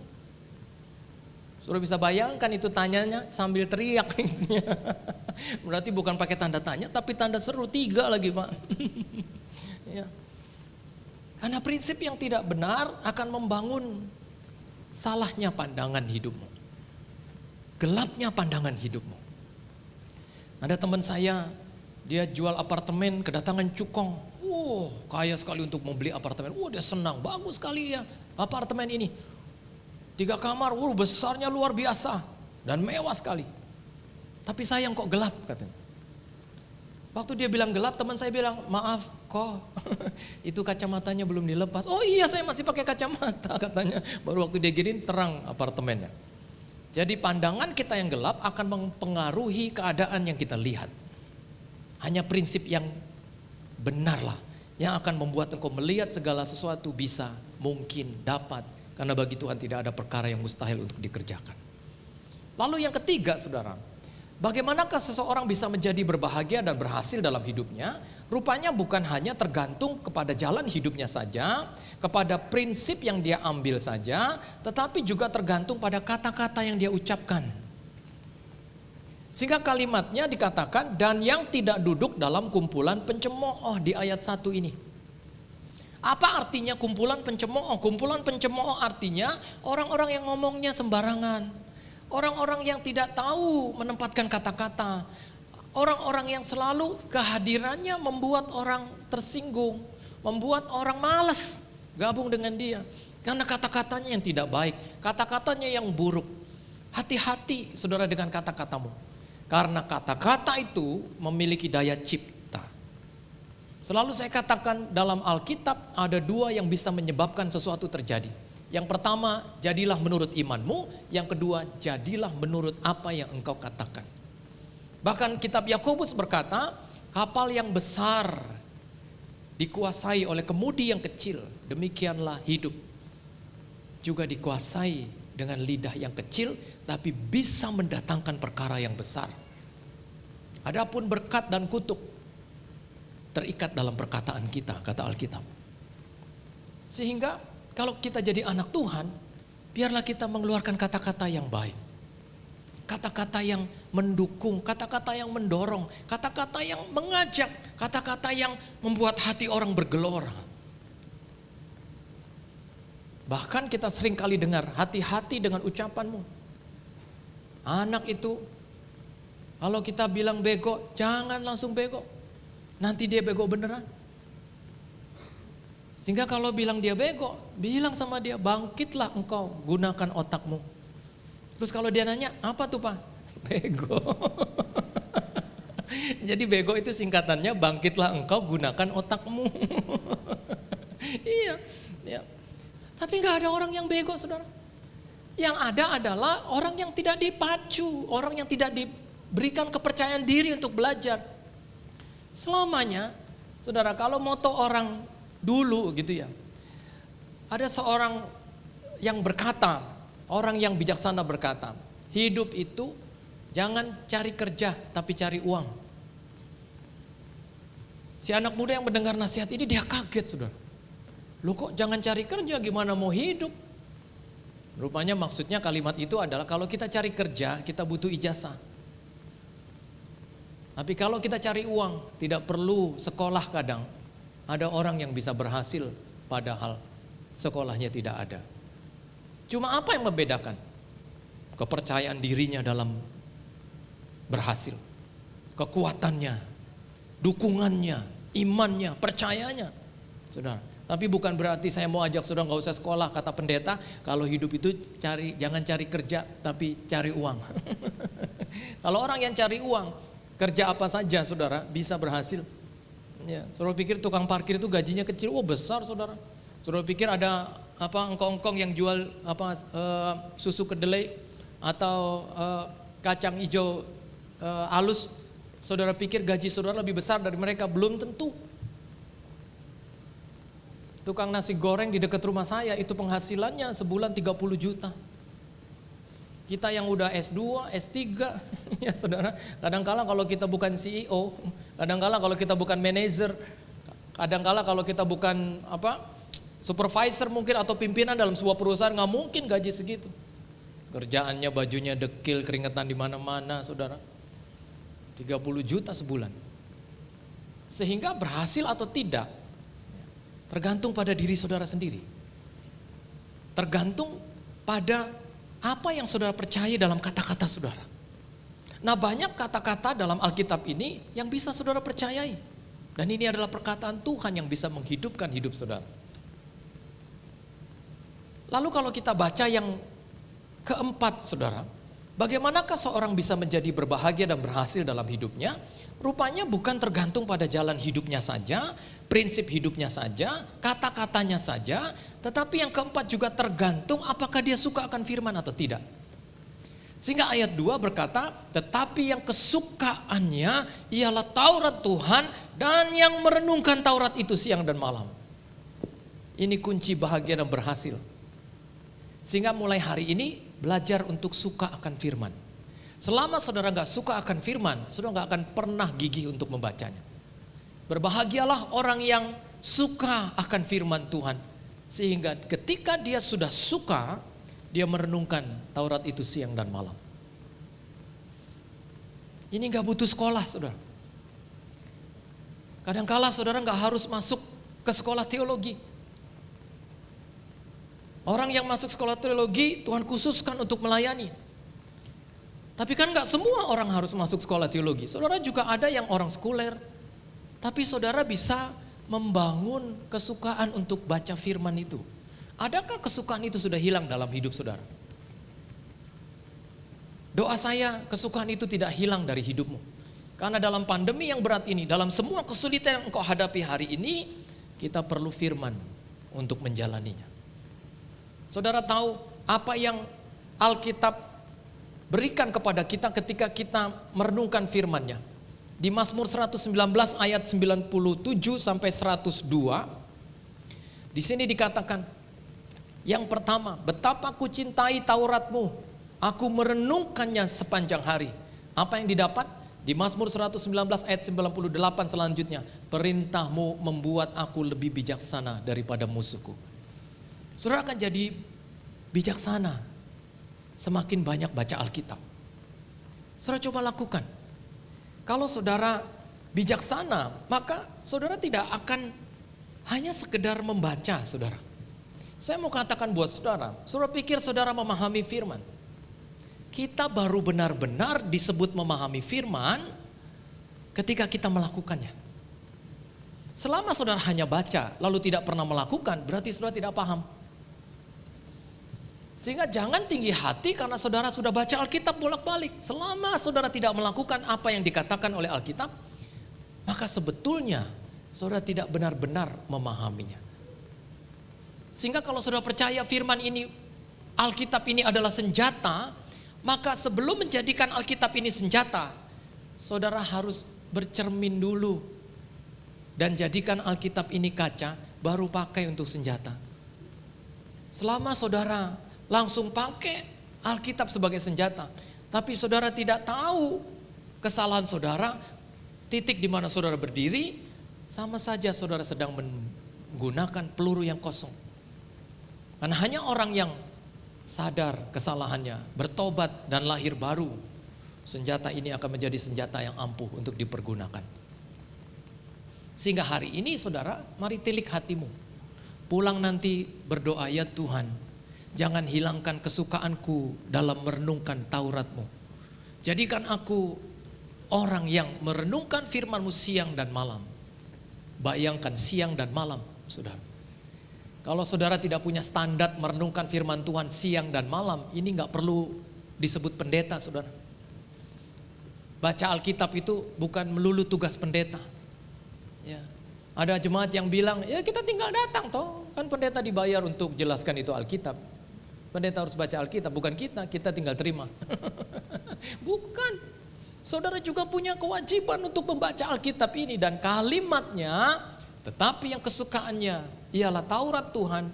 Sudah bisa bayangkan itu tanyanya sambil teriak. Berarti bukan pakai tanda tanya, tapi tanda seru, 3 lagi, Pak. Ya. Karena prinsip yang tidak benar akan membangun salahnya pandangan hidupmu. Gelapnya pandangan hidupmu. Ada teman saya, dia jual apartemen, kedatangan cukong. Kaya sekali untuk membeli apartemen. Dia senang, bagus sekali ya apartemen ini. 3 kamar, besarnya luar biasa dan mewah sekali. Tapi sayang kok gelap, katanya. Waktu dia bilang gelap, teman saya bilang, "Maaf kok, itu kacamatanya belum dilepas." "Oh iya, saya masih pakai kacamata," katanya. Baru waktu dia giniin terang apartemennya. Jadi pandangan kita yang gelap akan mempengaruhi keadaan yang kita lihat. Hanya prinsip yang benarlah yang akan membuat engkau melihat segala sesuatu bisa, mungkin, dapat. Karena bagi Tuhan tidak ada perkara yang mustahil untuk dikerjakan. Lalu yang ketiga, saudara, bagaimanakah seseorang bisa menjadi berbahagia dan berhasil dalam hidupnya? Rupanya bukan hanya tergantung kepada jalan hidupnya saja, kepada prinsip yang dia ambil saja, tetapi juga tergantung pada kata-kata yang dia ucapkan. Sehingga kalimatnya dikatakan, dan yang tidak duduk dalam kumpulan pencemooh di ayat 1 ini. Apa artinya kumpulan pencemooh? Kumpulan pencemooh artinya orang-orang yang ngomongnya sembarangan. Orang-orang yang tidak tahu menempatkan kata-kata. Orang-orang yang selalu kehadirannya membuat orang tersinggung. Membuat orang malas gabung dengan dia. Karena kata-katanya yang tidak baik. Kata-katanya yang buruk. Hati-hati saudara dengan kata-katamu. Karena kata-kata itu memiliki daya cipta. Selalu saya katakan dalam Alkitab ada 2 yang bisa menyebabkan sesuatu terjadi. Yang pertama, jadilah menurut imanmu. Yang kedua, jadilah menurut apa yang engkau katakan. Bahkan kitab Yakobus berkata, kapal yang besar dikuasai oleh kemudi yang kecil. Demikianlah hidup juga dikuasai dengan lidah yang kecil, tapi bisa mendatangkan perkara yang besar. Adapun berkat dan kutuk terikat dalam perkataan kita, kata Alkitab. Sehingga kalau kita jadi anak Tuhan, biarlah kita mengeluarkan kata-kata yang baik. Kata-kata yang mendukung, kata-kata yang mendorong, kata-kata yang mengajak, kata-kata yang membuat hati orang bergelora. Bahkan kita sering kali dengar, hati-hati dengan ucapanmu. Anak itu, kalau kita bilang bego, jangan langsung bego. Nanti dia bego beneran. Sehingga kalau bilang dia bego, bilang sama dia, bangkitlah engkau, gunakan otakmu. Terus kalau dia nanya, apa tuh Pak? Bego. Jadi bego itu singkatannya, bangkitlah engkau, gunakan otakmu. Iya. Tapi gak ada orang yang bego, saudara. Yang ada adalah orang yang tidak dipacu, orang yang tidak diberikan kepercayaan diri untuk belajar. Selamanya, saudara, kalau moto orang dulu gitu ya, ada seorang yang berkata, orang yang bijaksana berkata, hidup itu jangan cari kerja tapi cari uang. Si anak muda yang mendengar nasihat ini dia kaget, saudara. Loh kok jangan cari kerja, gimana mau hidup? Rupanya maksudnya kalimat itu adalah kalau kita cari kerja kita butuh ijazah. Tapi kalau kita cari uang, tidak perlu sekolah kadang. Ada orang yang bisa berhasil padahal sekolahnya tidak ada. Cuma apa yang membedakan? Kepercayaan dirinya dalam berhasil. Kekuatannya, dukungannya, imannya, percayanya. Saudara, Tapi bukan berarti saya mau ajak saudara nggak usah sekolah. Kata pendeta, kalau hidup itu jangan cari kerja, tapi cari uang. Kalau orang yang cari uang, kerja apa saja saudara bisa berhasil. Ya, saudara pikir tukang parkir itu gajinya kecil, besar saudara. Saudara pikir ada engkong-engkong yang jual susu kedelai atau kacang hijau halus, saudara pikir gaji saudara lebih besar dari mereka? Belum tentu. Tukang nasi goreng di dekat rumah saya itu penghasilannya sebulan 30 juta. Kita yang udah S2, S3 ya saudara, kadangkala kalau kita bukan CEO, kadangkala kalau kita bukan manajer, kadangkala kalau kita bukan supervisor mungkin atau pimpinan dalam sebuah perusahaan, nggak mungkin gaji segitu. Kerjaannya bajunya dekil, keringetan di mana-mana saudara. 30 juta sebulan. Sehingga berhasil atau tidak tergantung pada diri saudara sendiri. Tergantung pada apa yang saudara percaya dalam kata-kata saudara. Nah, banyak kata-kata dalam Alkitab ini yang bisa saudara percayai. Dan ini adalah perkataan Tuhan yang bisa menghidupkan hidup saudara. Lalu kalau kita baca yang keempat saudara, bagaimanakah seorang bisa menjadi berbahagia dan berhasil dalam hidupnya? Rupanya bukan tergantung pada jalan hidupnya saja, prinsip hidupnya saja, kata-katanya saja, tetapi yang keempat juga tergantung apakah dia suka akan firman atau tidak. Sehingga ayat 2 berkata, tetapi yang kesukaannya ialah Taurat Tuhan dan yang merenungkan Taurat itu siang dan malam. Ini kunci bahagia dan berhasil. Sehingga mulai hari ini belajar untuk suka akan firman. Selama saudara gak suka akan firman, saudara gak akan pernah gigih untuk membacanya. Berbahagialah orang yang suka akan firman Tuhan. Sehingga ketika dia sudah suka, dia merenungkan Taurat itu siang dan malam. Ini gak butuh sekolah saudara. Kadangkala saudara gak harus masuk ke sekolah teologi. Orang yang masuk sekolah teologi Tuhan khususkan untuk melayani. Tapi kan gak semua orang harus masuk sekolah teologi. Saudara juga ada yang orang sekuler. Tapi saudara bisa membangun kesukaan untuk baca firman itu. Adakah kesukaan itu sudah hilang dalam hidup saudara? Doa saya kesukaan itu tidak hilang dari hidupmu. Karena dalam pandemi yang berat ini, dalam semua kesulitan yang engkau hadapi hari ini, kita perlu firman untuk menjalaninya. Saudara tahu apa yang Alkitab berikan kepada kita ketika kita merenungkan firman-Nya. Di Mazmur 119 ayat 97 sampai 102, di sini dikatakan, yang pertama, betapa ku cintai Taurat-Mu, aku merenungkannya sepanjang hari. Apa yang didapat? Di Mazmur 119 ayat 98 selanjutnya, perintah-Mu membuat aku lebih bijaksana daripada musuhku. Saudara akan jadi bijaksana semakin banyak baca Alkitab. Saudara coba lakukan. Kalau saudara bijaksana, maka saudara tidak akan hanya sekedar membaca saudara. Saya mau katakan buat saudara, saudara pikir saudara memahami firman. Kita baru benar-benar disebut memahami firman ketika kita melakukannya. Selama saudara hanya baca lalu tidak pernah melakukan, berarti saudara tidak paham. Sehingga jangan tinggi hati karena saudara sudah baca Alkitab bolak-balik. Selama saudara tidak melakukan apa yang dikatakan oleh Alkitab, maka sebetulnya saudara tidak benar-benar memahaminya. Sehingga kalau saudara percaya firman ini, Alkitab ini adalah senjata, maka sebelum menjadikan Alkitab ini senjata, saudara harus bercermin dulu dan jadikan Alkitab ini kaca, baru pakai untuk senjata. Selama saudara langsung pakai Alkitab sebagai senjata, tapi saudara tidak tahu kesalahan saudara, titik di mana saudara berdiri, sama saja saudara sedang menggunakan peluru yang kosong. Karena hanya orang yang sadar kesalahannya, bertobat dan lahir baru, senjata ini akan menjadi senjata yang ampuh untuk dipergunakan. Sehingga hari ini saudara, mari tilik hatimu. Pulang nanti berdoa, ya Tuhan, jangan hilangkan kesukaanku dalam merenungkan Taurat-Mu. Jadikan aku orang yang merenungkan firman-Mu siang dan malam. Bayangkan siang dan malam, saudara. Kalau saudara tidak punya standar merenungkan firman Tuhan siang dan malam, ini nggak perlu disebut pendeta, saudara. Baca Alkitab itu bukan melulu tugas pendeta. Ya. Ada jemaat yang bilang, ya kita tinggal datang toh, kan pendeta dibayar untuk jelaskan itu Alkitab. Pendeta harus baca Alkitab, bukan kita tinggal terima. Bukan. Saudara juga punya kewajiban untuk membaca Alkitab ini dan kalimatnya, tetapi yang kesukaannya ialah Taurat Tuhan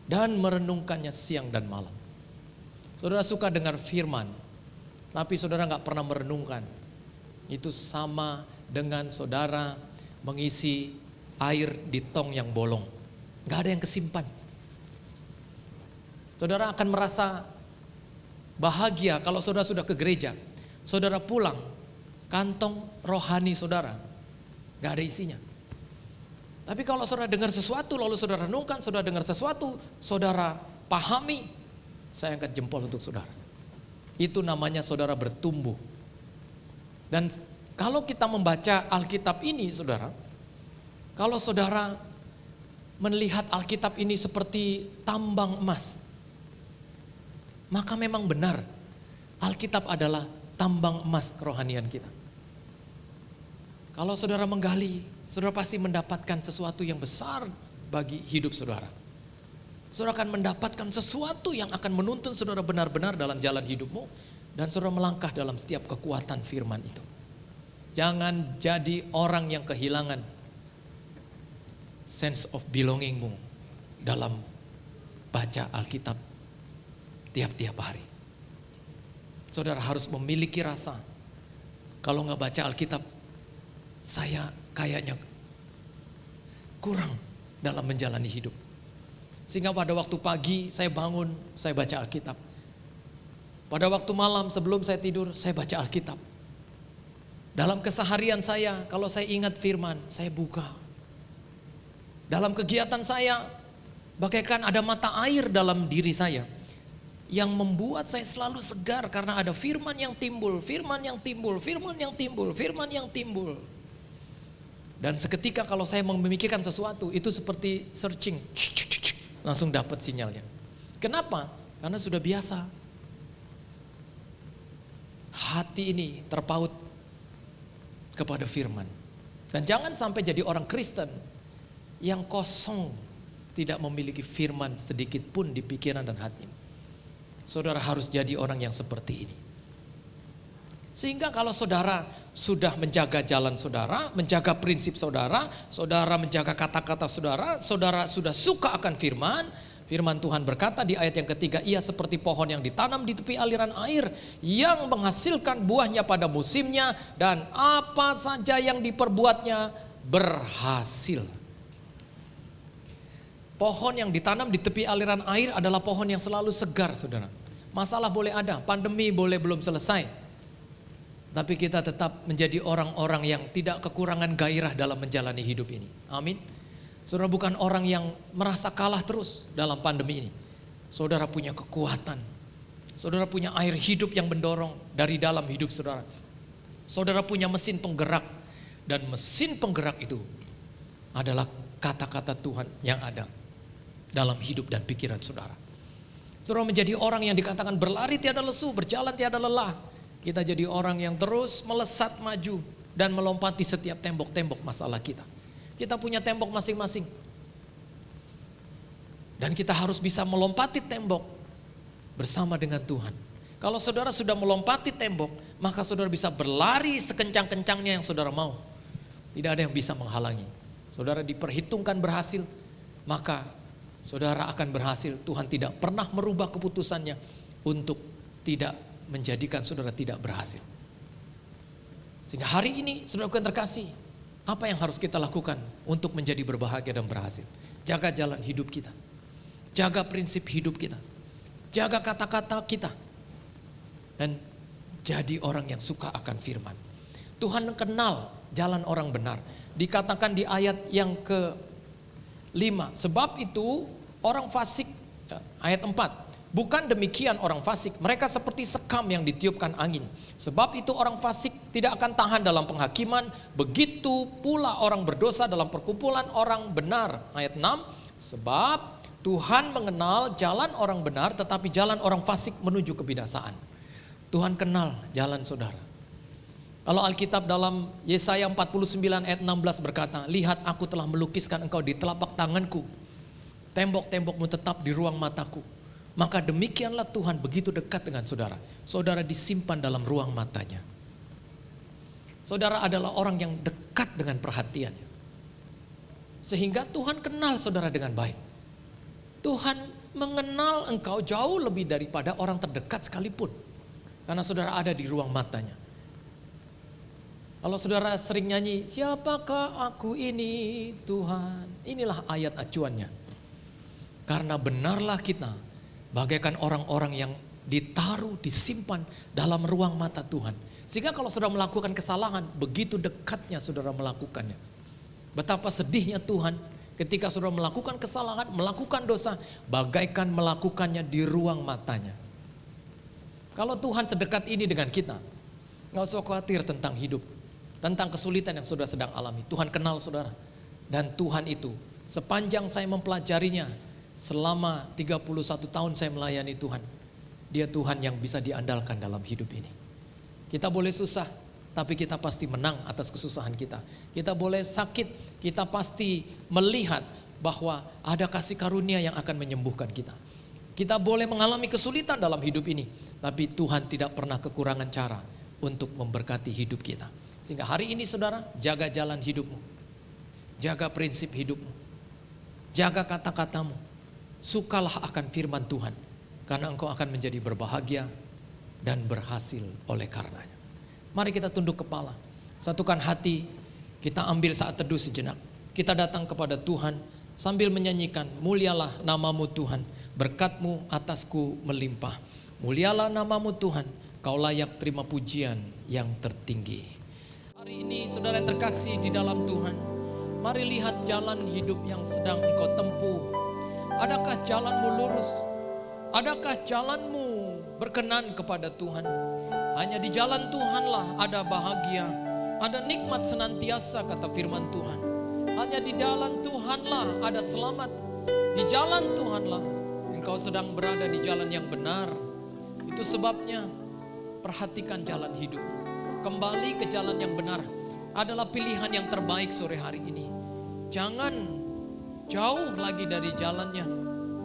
dan merenungkannya siang dan malam. Saudara suka dengar firman, tapi saudara nggak pernah merenungkan. Itu sama dengan saudara mengisi air di tong yang bolong, nggak ada yang kesimpan. Saudara akan merasa bahagia kalau saudara sudah ke gereja, saudara pulang, kantong rohani saudara nggak ada isinya. Tapi kalau saudara dengar sesuatu, lalu saudara renungkan, saudara dengar sesuatu, saudara pahami, saya angkat jempol untuk saudara. Itu namanya saudara bertumbuh. Dan kalau kita membaca Alkitab ini, saudara, kalau saudara melihat Alkitab ini seperti tambang emas, maka memang benar Alkitab adalah tambang emas kerohanian kita. Kalau saudara menggali, saudara pasti mendapatkan sesuatu yang besar bagi hidup saudara. Saudara akan mendapatkan sesuatu yang akan menuntun saudara benar-benar dalam jalan hidupmu, dan saudara melangkah dalam setiap kekuatan firman itu. Jangan jadi orang yang kehilangan sense of belongingmu dalam baca Alkitab tiap-tiap hari. Saudara harus memiliki rasa, kalau nggak baca Alkitab, saya kayaknya kurang dalam menjalani hidup. Sehingga pada waktu pagi saya bangun, saya baca Alkitab. Pada waktu malam sebelum saya tidur, saya baca Alkitab. Dalam keseharian saya, kalau saya ingat firman, saya buka. Dalam kegiatan saya, bagaikan ada mata air dalam diri saya yang membuat saya selalu segar karena ada firman yang timbul, firman yang timbul, firman yang timbul, firman yang timbul. Dan seketika kalau saya memikirkan sesuatu, itu seperti searching, langsung dapat sinyalnya. Kenapa? Karena sudah biasa. Hati ini terpaut kepada firman. Dan jangan sampai jadi orang Kristen yang kosong, tidak memiliki firman sedikit pun di pikiran dan hati. Saudara harus jadi orang yang seperti ini. Sehingga kalau saudara sudah menjaga jalan saudara, menjaga prinsip saudara, saudara menjaga kata-kata saudara, saudara sudah suka akan firman. Firman Tuhan berkata di ayat yang ketiga, ia seperti pohon yang ditanam di tepi aliran air, yang menghasilkan buahnya pada musimnya, dan apa saja yang diperbuatnya berhasil. Pohon yang ditanam di tepi aliran air adalah pohon yang selalu segar, saudara. Masalah boleh ada, pandemi boleh belum selesai, tapi kita tetap menjadi orang-orang yang tidak kekurangan gairah dalam menjalani hidup ini. Amin. Saudara bukan orang yang merasa kalah terus dalam pandemi ini. Saudara punya kekuatan. Saudara punya air hidup yang mendorong dari dalam hidup saudara. Saudara punya mesin penggerak. Dan mesin penggerak itu adalah kata-kata Tuhan yang ada dalam hidup dan pikiran saudara. Saudara menjadi orang yang dikatakan berlari tiada lesu, berjalan tiada lelah. Kita jadi orang yang terus melesat maju dan melompati setiap tembok-tembok masalah kita. Kita punya tembok masing-masing. Dan kita harus bisa melompati tembok bersama dengan Tuhan. Kalau saudara sudah melompati tembok, maka saudara bisa berlari sekencang-kencangnya yang saudara mau. Tidak ada yang bisa menghalangi. Saudara diperhitungkan berhasil, maka saudara akan berhasil. Tuhan tidak pernah merubah keputusannya untuk tidak menjadikan saudara tidak berhasil. Sehingga hari ini saudara yang terkasih, apa yang harus kita lakukan untuk menjadi berbahagia dan berhasil? Jaga jalan hidup kita. Jaga prinsip hidup kita. Jaga kata-kata kita. Dan jadi orang yang suka akan firman. Tuhan kenal jalan orang benar. Dikatakan di ayat yang ke-5. Sebab itu orang fasik, ayat 4. Bukan demikian orang fasik, mereka seperti sekam yang ditiupkan angin. Sebab itu orang fasik tidak akan tahan dalam penghakiman, begitu pula orang berdosa dalam perkumpulan orang benar. Ayat 6, sebab Tuhan mengenal jalan orang benar, tetapi jalan orang fasik menuju kebinasaan. Tuhan kenal jalan saudara. Kalau Alkitab dalam Yesaya 49 ayat 16 berkata, lihat aku telah melukiskan engkau di telapak tanganku, tembok-tembokmu tetap di ruang mataku. Maka demikianlah Tuhan begitu dekat dengan saudara. Saudara disimpan dalam ruang matanya. Saudara adalah orang yang dekat dengan perhatiannya. Sehingga Tuhan kenal saudara dengan baik. Tuhan mengenal engkau jauh lebih daripada orang terdekat sekalipun. Karena saudara ada di ruang matanya. Kalau saudara sering nyanyi, siapakah aku ini Tuhan? Inilah ayat acuannya. Karena benarlah kita bagaikan orang-orang yang ditaruh, disimpan dalam ruang mata Tuhan. Sehingga kalau saudara melakukan kesalahan, begitu dekatnya saudara melakukannya. Betapa sedihnya Tuhan ketika saudara melakukan kesalahan, melakukan dosa, bagaikan melakukannya di ruang matanya. Kalau Tuhan sedekat ini dengan kita, gak usah khawatir tentang hidup, tentang kesulitan yang saudara sedang alami. Tuhan kenal saudara. Dan Tuhan itu sepanjang saya mempelajarinya, selama 31 tahun saya melayani Tuhan, Dia Tuhan yang bisa diandalkan dalam hidup ini. Kita boleh susah, tapi kita pasti menang atas kesusahan kita. Kita boleh sakit, kita pasti melihat bahwa ada kasih karunia yang akan menyembuhkan kita. Kita boleh mengalami kesulitan dalam hidup ini, tapi Tuhan tidak pernah kekurangan cara untuk memberkati hidup kita. Sehingga hari ini saudara, jaga jalan hidupmu, jaga prinsip hidupmu, jaga kata-katamu, sukalah akan firman Tuhan, karena engkau akan menjadi berbahagia dan berhasil oleh karenanya. Mari kita tunduk kepala, satukan hati, kita ambil saat teduh sejenak. Kita datang kepada Tuhan sambil menyanyikan, mulialah namamu Tuhan, berkat-Mu atasku melimpah. Mulialah namamu Tuhan, Kau layak terima pujian yang tertinggi. Hari ini saudara yang terkasih di dalam Tuhan, mari lihat jalan hidup yang sedang engkau tempuh. Adakah jalanmu lurus? Adakah jalanmu berkenan kepada Tuhan? Hanya di jalan Tuhanlah ada bahagia, ada nikmat senantiasa kata firman Tuhan. Hanya di jalan Tuhanlah ada selamat. Di jalan Tuhanlah engkau sedang berada di jalan yang benar. Itu sebabnya perhatikan jalan hidupmu. Kembali ke jalan yang benar adalah pilihan yang terbaik sore hari ini. Jangan jauh lagi dari jalannya,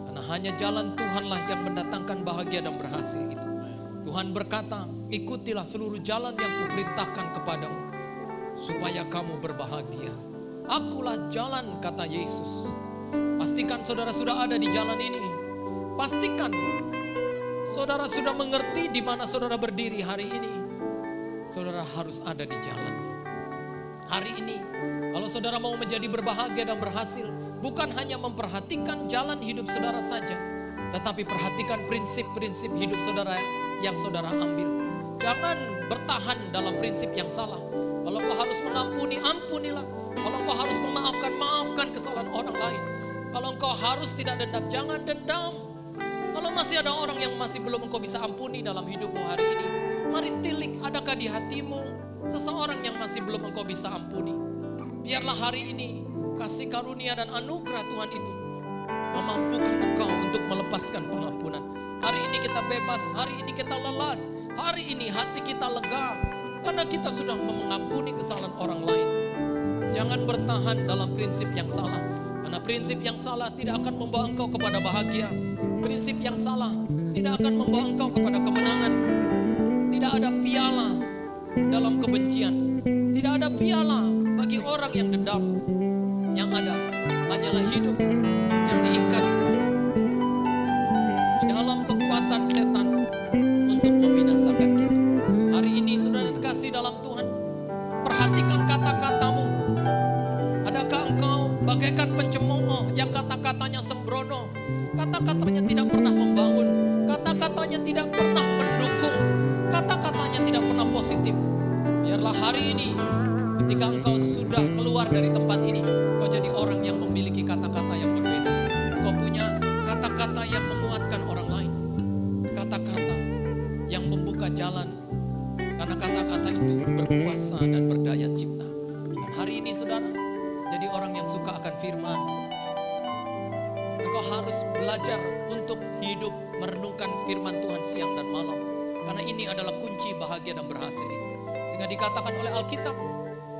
karena hanya jalan Tuhanlah yang mendatangkan bahagia dan berhasil itu. Tuhan berkata, ikutilah seluruh jalan yang kuperintahkan kepadamu, supaya kamu berbahagia. Akulah jalan, kata Yesus. Pastikan saudara sudah ada di jalan ini. Pastikan saudara sudah mengerti di mana saudara berdiri hari ini. Saudara harus ada di jalannya. Hari ini, kalau saudara mau menjadi berbahagia dan berhasil, bukan hanya memperhatikan jalan hidup saudara saja, tetapi perhatikan prinsip-prinsip hidup saudara yang saudara ambil. Jangan bertahan dalam prinsip yang salah. Kalau kau harus mengampuni, ampunilah. Kalau kau harus memaafkan, maafkan kesalahan orang lain. Kalau engkau harus tidak dendam, jangan dendam. Kalau masih ada orang yang masih belum engkau bisa ampuni dalam hidupmu hari ini, mari tilik, adakah di hatimu seseorang yang masih belum engkau bisa ampuni? Biarlah hari ini kasih karunia dan anugerah Tuhan itu memampukan engkau untuk melepaskan pengampunan. Hari ini kita bebas, hari ini kita lelas, hari ini hati kita lega, karena kita sudah mengampuni kesalahan orang lain. Jangan bertahan dalam prinsip yang salah, karena prinsip yang salah tidak akan membawa engkau kepada bahagia. Prinsip yang salah tidak akan membawa engkau kepada kemenangan. Tidak ada piala dalam kebencian. Tidak ada piala bagi orang yang dendam. Yang ada hanyalah hidup yang diikat di dalam kekuatan setan untuk membinasakan kita. Hari ini saudara terkasih dalam Tuhan, perhatikan kata-katamu. Adakah engkau bagaikan pencemooh yang kata-katanya sembrono, kata-katanya tidak pernah membangun, kata-katanya tidak pernah mendukung, kata-katanya tidak pernah positif? Biarlah hari ini ketika engkau sudah keluar dari tempat ini, kau jadi orang yang memiliki kata-kata yang berbeda. Kau punya kata-kata yang menguatkan orang lain, kata-kata yang membuka jalan, karena kata-kata itu berkuasa dan berdaya cipta. Dan hari ini saudara, jadi orang yang suka akan firman. Engkau engkau harus belajar untuk hidup merenungkan firman Tuhan siang dan malam. Karena ini adalah kunci bahagia dan berhasil itu. Sehingga dikatakan oleh Alkitab,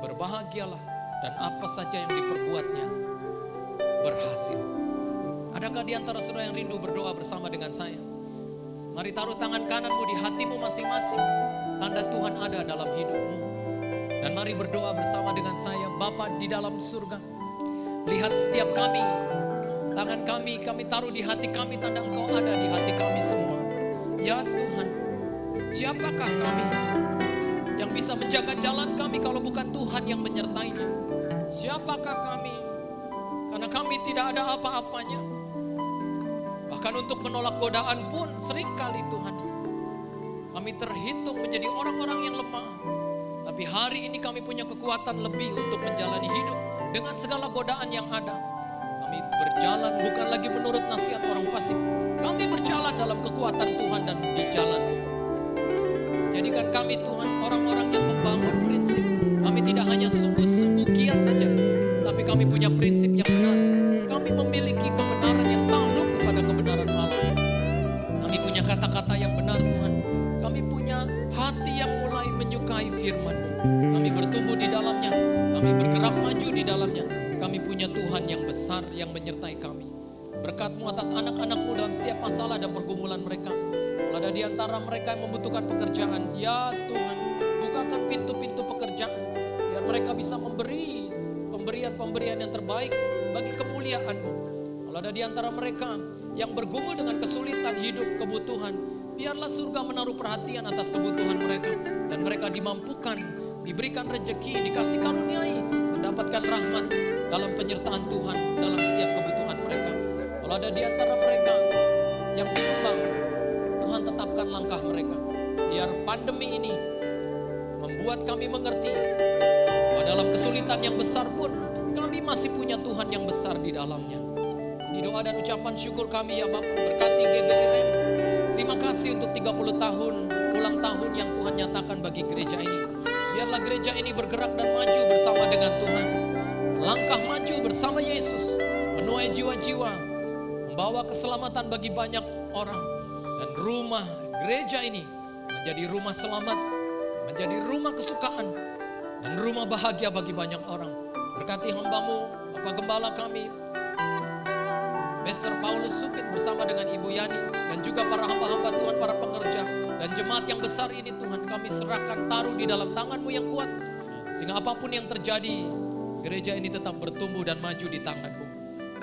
berbahagialah dan apa saja yang diperbuatnya berhasil. Adakah di antara saudara yang rindu berdoa bersama dengan saya? Mari taruh tangan kananmu di hatimu masing-masing. Tanda Tuhan ada dalam hidupmu. Dan mari berdoa bersama dengan saya. Bapa di dalam surga, lihat setiap kami. Tangan kami taruh di hati kami. Tanda Engkau ada di hati kami semua. Ya Tuhan, siapakah kami yang bisa menjaga jalan kami kalau bukan Tuhan yang menyertainya? Siapakah kami? Karena kami tidak ada apa-apanya. Bahkan untuk menolak godaan pun seringkali Tuhan, kami terhitung menjadi orang-orang yang lemah. Tapi hari ini kami punya kekuatan lebih untuk menjalani hidup dengan segala godaan yang ada. Kami berjalan bukan lagi menurut nasihat orang fasik. Kami berjalan dalam kekuatan Tuhan dan di jalan-Mu. Jadikan kami Tuhan orang-orang yang membangun prinsip. Kami tidak hanya sungguh-sungguh giat saja, tapi kami punya prinsip yang benar. Kami memiliki kebenaran yang takluk kepada kebenaran Allah. Kami punya kata-kata yang benar Tuhan. Kami punya hati yang mulai menyukai firman-Mu. Kami bertumbuh di dalamnya. Kami bergerak maju di dalamnya. Kami punya Tuhan yang besar yang menyertai kami. Berkat-Mu atas anak-anak-Mu dalam setiap masalah dan pergumulan mereka. Kalau ada di antara mereka yang membutuhkan pekerjaan, ya Tuhan, bukakan pintu-pintu pekerjaan. Biar mereka bisa memberi pemberian-pemberian yang terbaik bagi kemuliaan-Mu. Kalau ada di antara mereka yang bergumul dengan kesulitan hidup, kebutuhan, biarlah surga menaruh perhatian atas kebutuhan mereka. Dan mereka dimampukan, diberikan rezeki, dikasih karuniai, mendapatkan rahmat dalam penyertaan Tuhan dalam setiap kebutuhan mereka. Kalau ada di antara mereka yang bimbang, Tuhan tetapkan langkah mereka. Biar pandemi ini membuat kami mengerti bahwa dalam kesulitan yang besar pun kami masih punya Tuhan yang besar di dalamnya. Ini doa dan ucapan syukur kami ya Bapa. Berkati GBI. Terima kasih untuk 30 tahun ulang tahun yang Tuhan nyatakan bagi gereja ini. Biarlah gereja ini bergerak dan maju bersama dengan Tuhan. Langkah maju bersama Yesus, menuai jiwa-jiwa, membawa keselamatan bagi banyak orang. Dan rumah gereja ini menjadi rumah selamat, menjadi rumah kesukaan, dan rumah bahagia bagi banyak orang. Berkati hamba-Mu, Bapak Gembala kami, Pastor Paulus Supit bersama dengan Ibu Yani, dan juga para hamba-hamba Tuhan, para pekerja, dan jemaat yang besar ini Tuhan, kami serahkan taruh di dalam tangan-Mu yang kuat. Sehingga apapun yang terjadi, gereja ini tetap bertumbuh dan maju di tangan-Mu.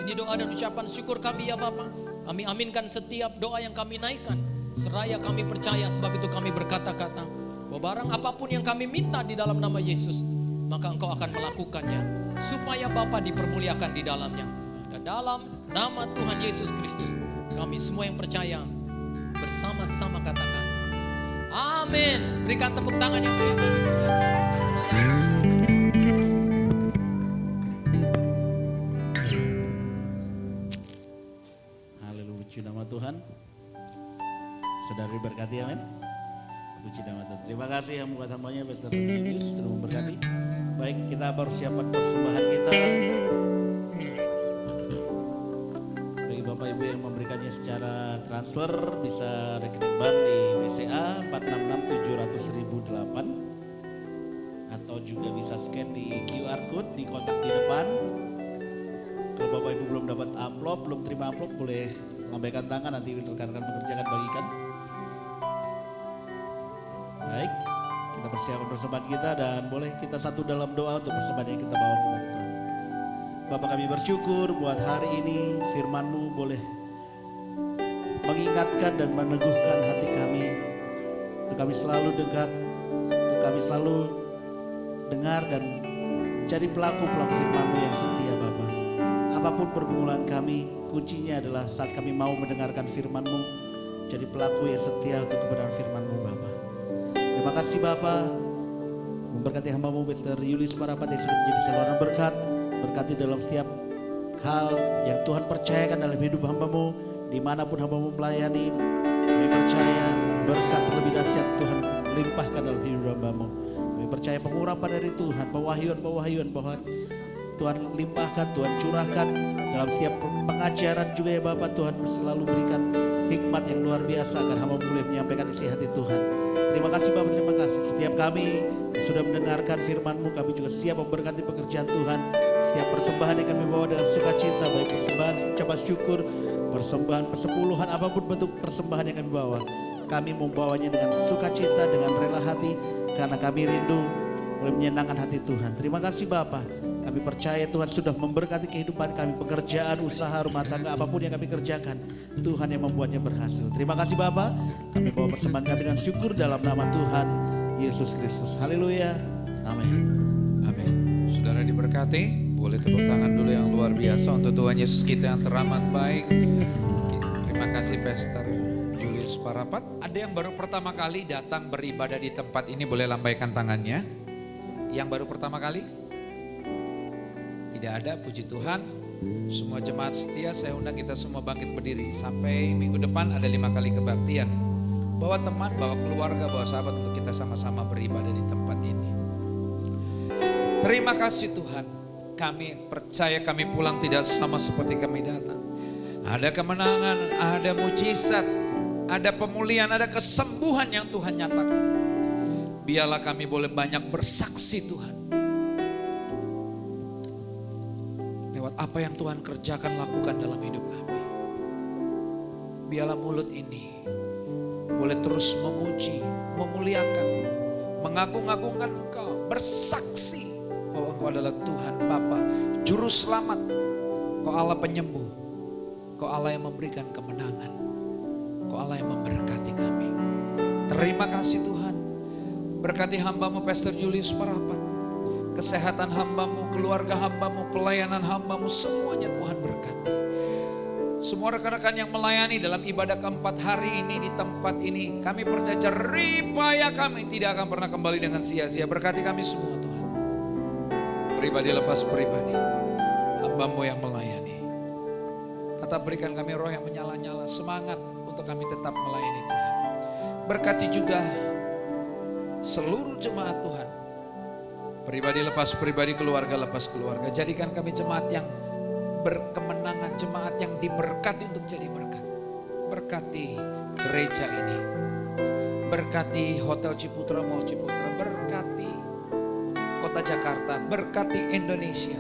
Ini doa dan ucapan syukur kami ya Bapa. Kami aminkan setiap doa yang kami naikkan. Seraya kami percaya, sebab itu kami berkata-kata bahwa barang apapun yang kami minta di dalam nama Yesus, maka Engkau akan melakukannya, supaya Bapa dipermuliakan di dalamnya. Dan dalam nama Tuhan Yesus Kristus, kami semua yang percaya bersama-sama katakan amin. Berikan tepuk tangan yang meriah. Puji nama Tuhan. Saudara diberkati, amin. Puji nama Tuhan. Terima kasih yang buat hambanya Pastor Julius sudah memberkati. Baik, kita persiapan persembahan kita. Bagi Bapak Ibu yang memberikannya secara transfer, bisa rekening bank di BCA 466700008 atau juga bisa scan di QR code di kotak di depan. Kalau Bapak Ibu belum dapat amplop, belum terima amplop, boleh lambaikan tangan, nanti rekan-rekan pekerja akan bagikan. Baik, kita persiapkan persembahan kita dan boleh kita satu dalam doa untuk persembahan yang kita bawa kepada Tuhan. Bapak, kami bersyukur buat hari ini firman-Mu boleh mengingatkan dan meneguhkan hati kami. Untuk kami selalu dekat, untuk kami selalu dengar dan jadi pelaku-pelaku firman-Mu yang setia Bapak. Apapun pergumulan kami, kuncinya adalah saat kami mau mendengarkan firman-Mu, jadi pelaku yang setia untuk kebenaran firman-Mu Bapa. Terima kasih Bapa, memberkati hamba-Mu Pastor Julius Parapat yang sudah menjadi saluran berkat. Berkati dalam setiap hal yang Tuhan percayakan dalam hidup hamba-Mu, dimanapun hamba-Mu melayani. Kami percaya berkat terlebih dahsyat Tuhan limpahkan dalam hidup hamba-Mu. Kami percaya pengurapan dari Tuhan, pewahyuan bahwa Tuhan limpahkan, Tuhan curahkan dalam setiap pengajaran juga ya Bapak. Tuhan selalu berikan hikmat yang luar biasa agar hamba boleh menyampaikan isi hati Tuhan. Terima kasih Bapak, terima kasih. Setiap kami yang sudah mendengarkan firman-Mu, kami juga siap memberkati pekerjaan Tuhan. Setiap persembahan yang kami bawa dengan sukacita, baik persembahan ucapan syukur, persembahan persepuluhan, apapun bentuk persembahan yang kami bawa, kami membawanya dengan sukacita, dengan rela hati, karena kami rindu boleh menyenangkan hati Tuhan. Terima kasih Bapak. Kami percaya Tuhan sudah memberkati kehidupan kami, pekerjaan, usaha, rumah tangga, apapun yang kami kerjakan, Tuhan yang membuatnya berhasil. Terima kasih Bapak. Kami bawa persembahan kami dengan syukur dalam nama Tuhan Yesus Kristus. Haleluya. Amin. Amin. Saudara diberkati, boleh tepuk tangan dulu yang luar biasa untuk Tuhan Yesus kita yang teramat baik. Terima kasih Pastor Julius Parapat. Ada yang baru pertama kali datang beribadah di tempat ini, boleh lambaikan tangannya. Yang baru pertama kali? Tidak ada, puji Tuhan. Semua jemaat setia, saya undang kita semua bangkit berdiri. Sampai minggu depan ada 5 kali kebaktian. Bawa teman, bawa keluarga, bawa sahabat untuk kita sama-sama beribadah di tempat ini. Terima kasih Tuhan. Kami percaya kami pulang tidak sama seperti kami datang. Ada kemenangan, ada mujizat, ada pemulihan, ada kesembuhan yang Tuhan nyatakan. Biarlah kami boleh banyak bersaksi Tuhan. Lewat apa yang Tuhan kerjakan, lakukan dalam hidup kami. Biarlah mulut ini boleh terus memuji, memuliakan, mengagung-agungkan Engkau, bersaksi bahwa Engkau adalah Tuhan Bapa, Juru Selamat, Engkau Allah penyembuh, Engkau Allah yang memberikan kemenangan, Engkau Allah yang memberkati kami. Terima kasih Tuhan. Berkati hamba-Mu Pastor Julius Parapat, kesehatan hamba-Mu, keluarga hamba-Mu, pelayanan hamba-Mu, semuanya Tuhan berkati. Semua rekan-rekan yang melayani dalam ibadah keempat hari ini di tempat ini, kami percaya jeripaya kami tidak akan pernah kembali dengan sia-sia. Berkati kami semua Tuhan. Pribadi lepas pribadi, hamba-Mu yang melayani. Tetap berikan kami roh yang menyala-nyala, semangat untuk kami tetap melayani Tuhan. Berkati juga seluruh jemaat Tuhan. Pribadi lepas pribadi, keluarga lepas keluarga. Jadikan kami jemaat yang berkemenangan, jemaat yang diberkati untuk jadi berkat. Berkati gereja ini. Berkati Hotel Ciputra, Mall Ciputra. Berkati Kota Jakarta. Berkati Indonesia.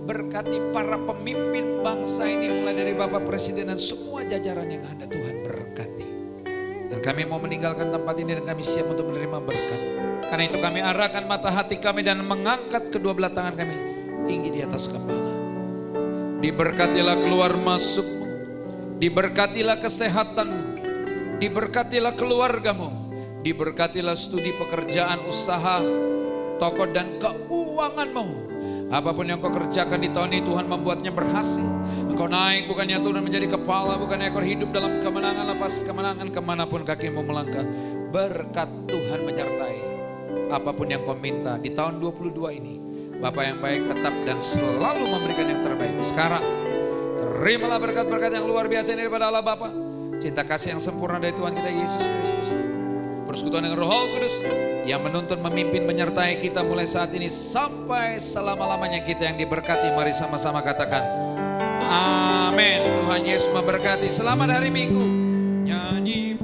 Berkati para pemimpin bangsa ini, mulai dari Bapak Presiden dan semua jajaran yang ada. Tuhan berkati. Dan kami mau meninggalkan tempat ini dan kami siap untuk menerima berkat. Karena itu kami arahkan mata hati kami dan mengangkat kedua belah tangan kami tinggi di atas kepala. Diberkatilah keluar masukmu, diberkatilah kesehatanmu, diberkatilah keluargamu, diberkatilah studi pekerjaan, usaha, toko dan keuanganmu. Apapun yang kau kerjakan di tahun ini, Tuhan membuatnya berhasil. Engkau naik bukannya turun menjadi kepala, bukannya ekor, hidup dalam kemenangan lepas kemenangan kemanapun kakimu melangkah. Berkat Tuhan menyertai apapun yang kau minta di tahun 22 ini. Bapa yang baik tetap dan selalu memberikan yang terbaik. Sekarang terimalah berkat-berkat yang luar biasa ini daripada Allah Bapa, cinta kasih yang sempurna dari Tuhan kita Yesus Kristus, persekutuan dengan Roh Kudus yang menuntun, memimpin, menyertai kita mulai saat ini sampai selama-lamanya. Kita yang diberkati, mari sama-sama katakan amin. Tuhan Yesus memberkati. Selamat hari Minggu. Nyanyi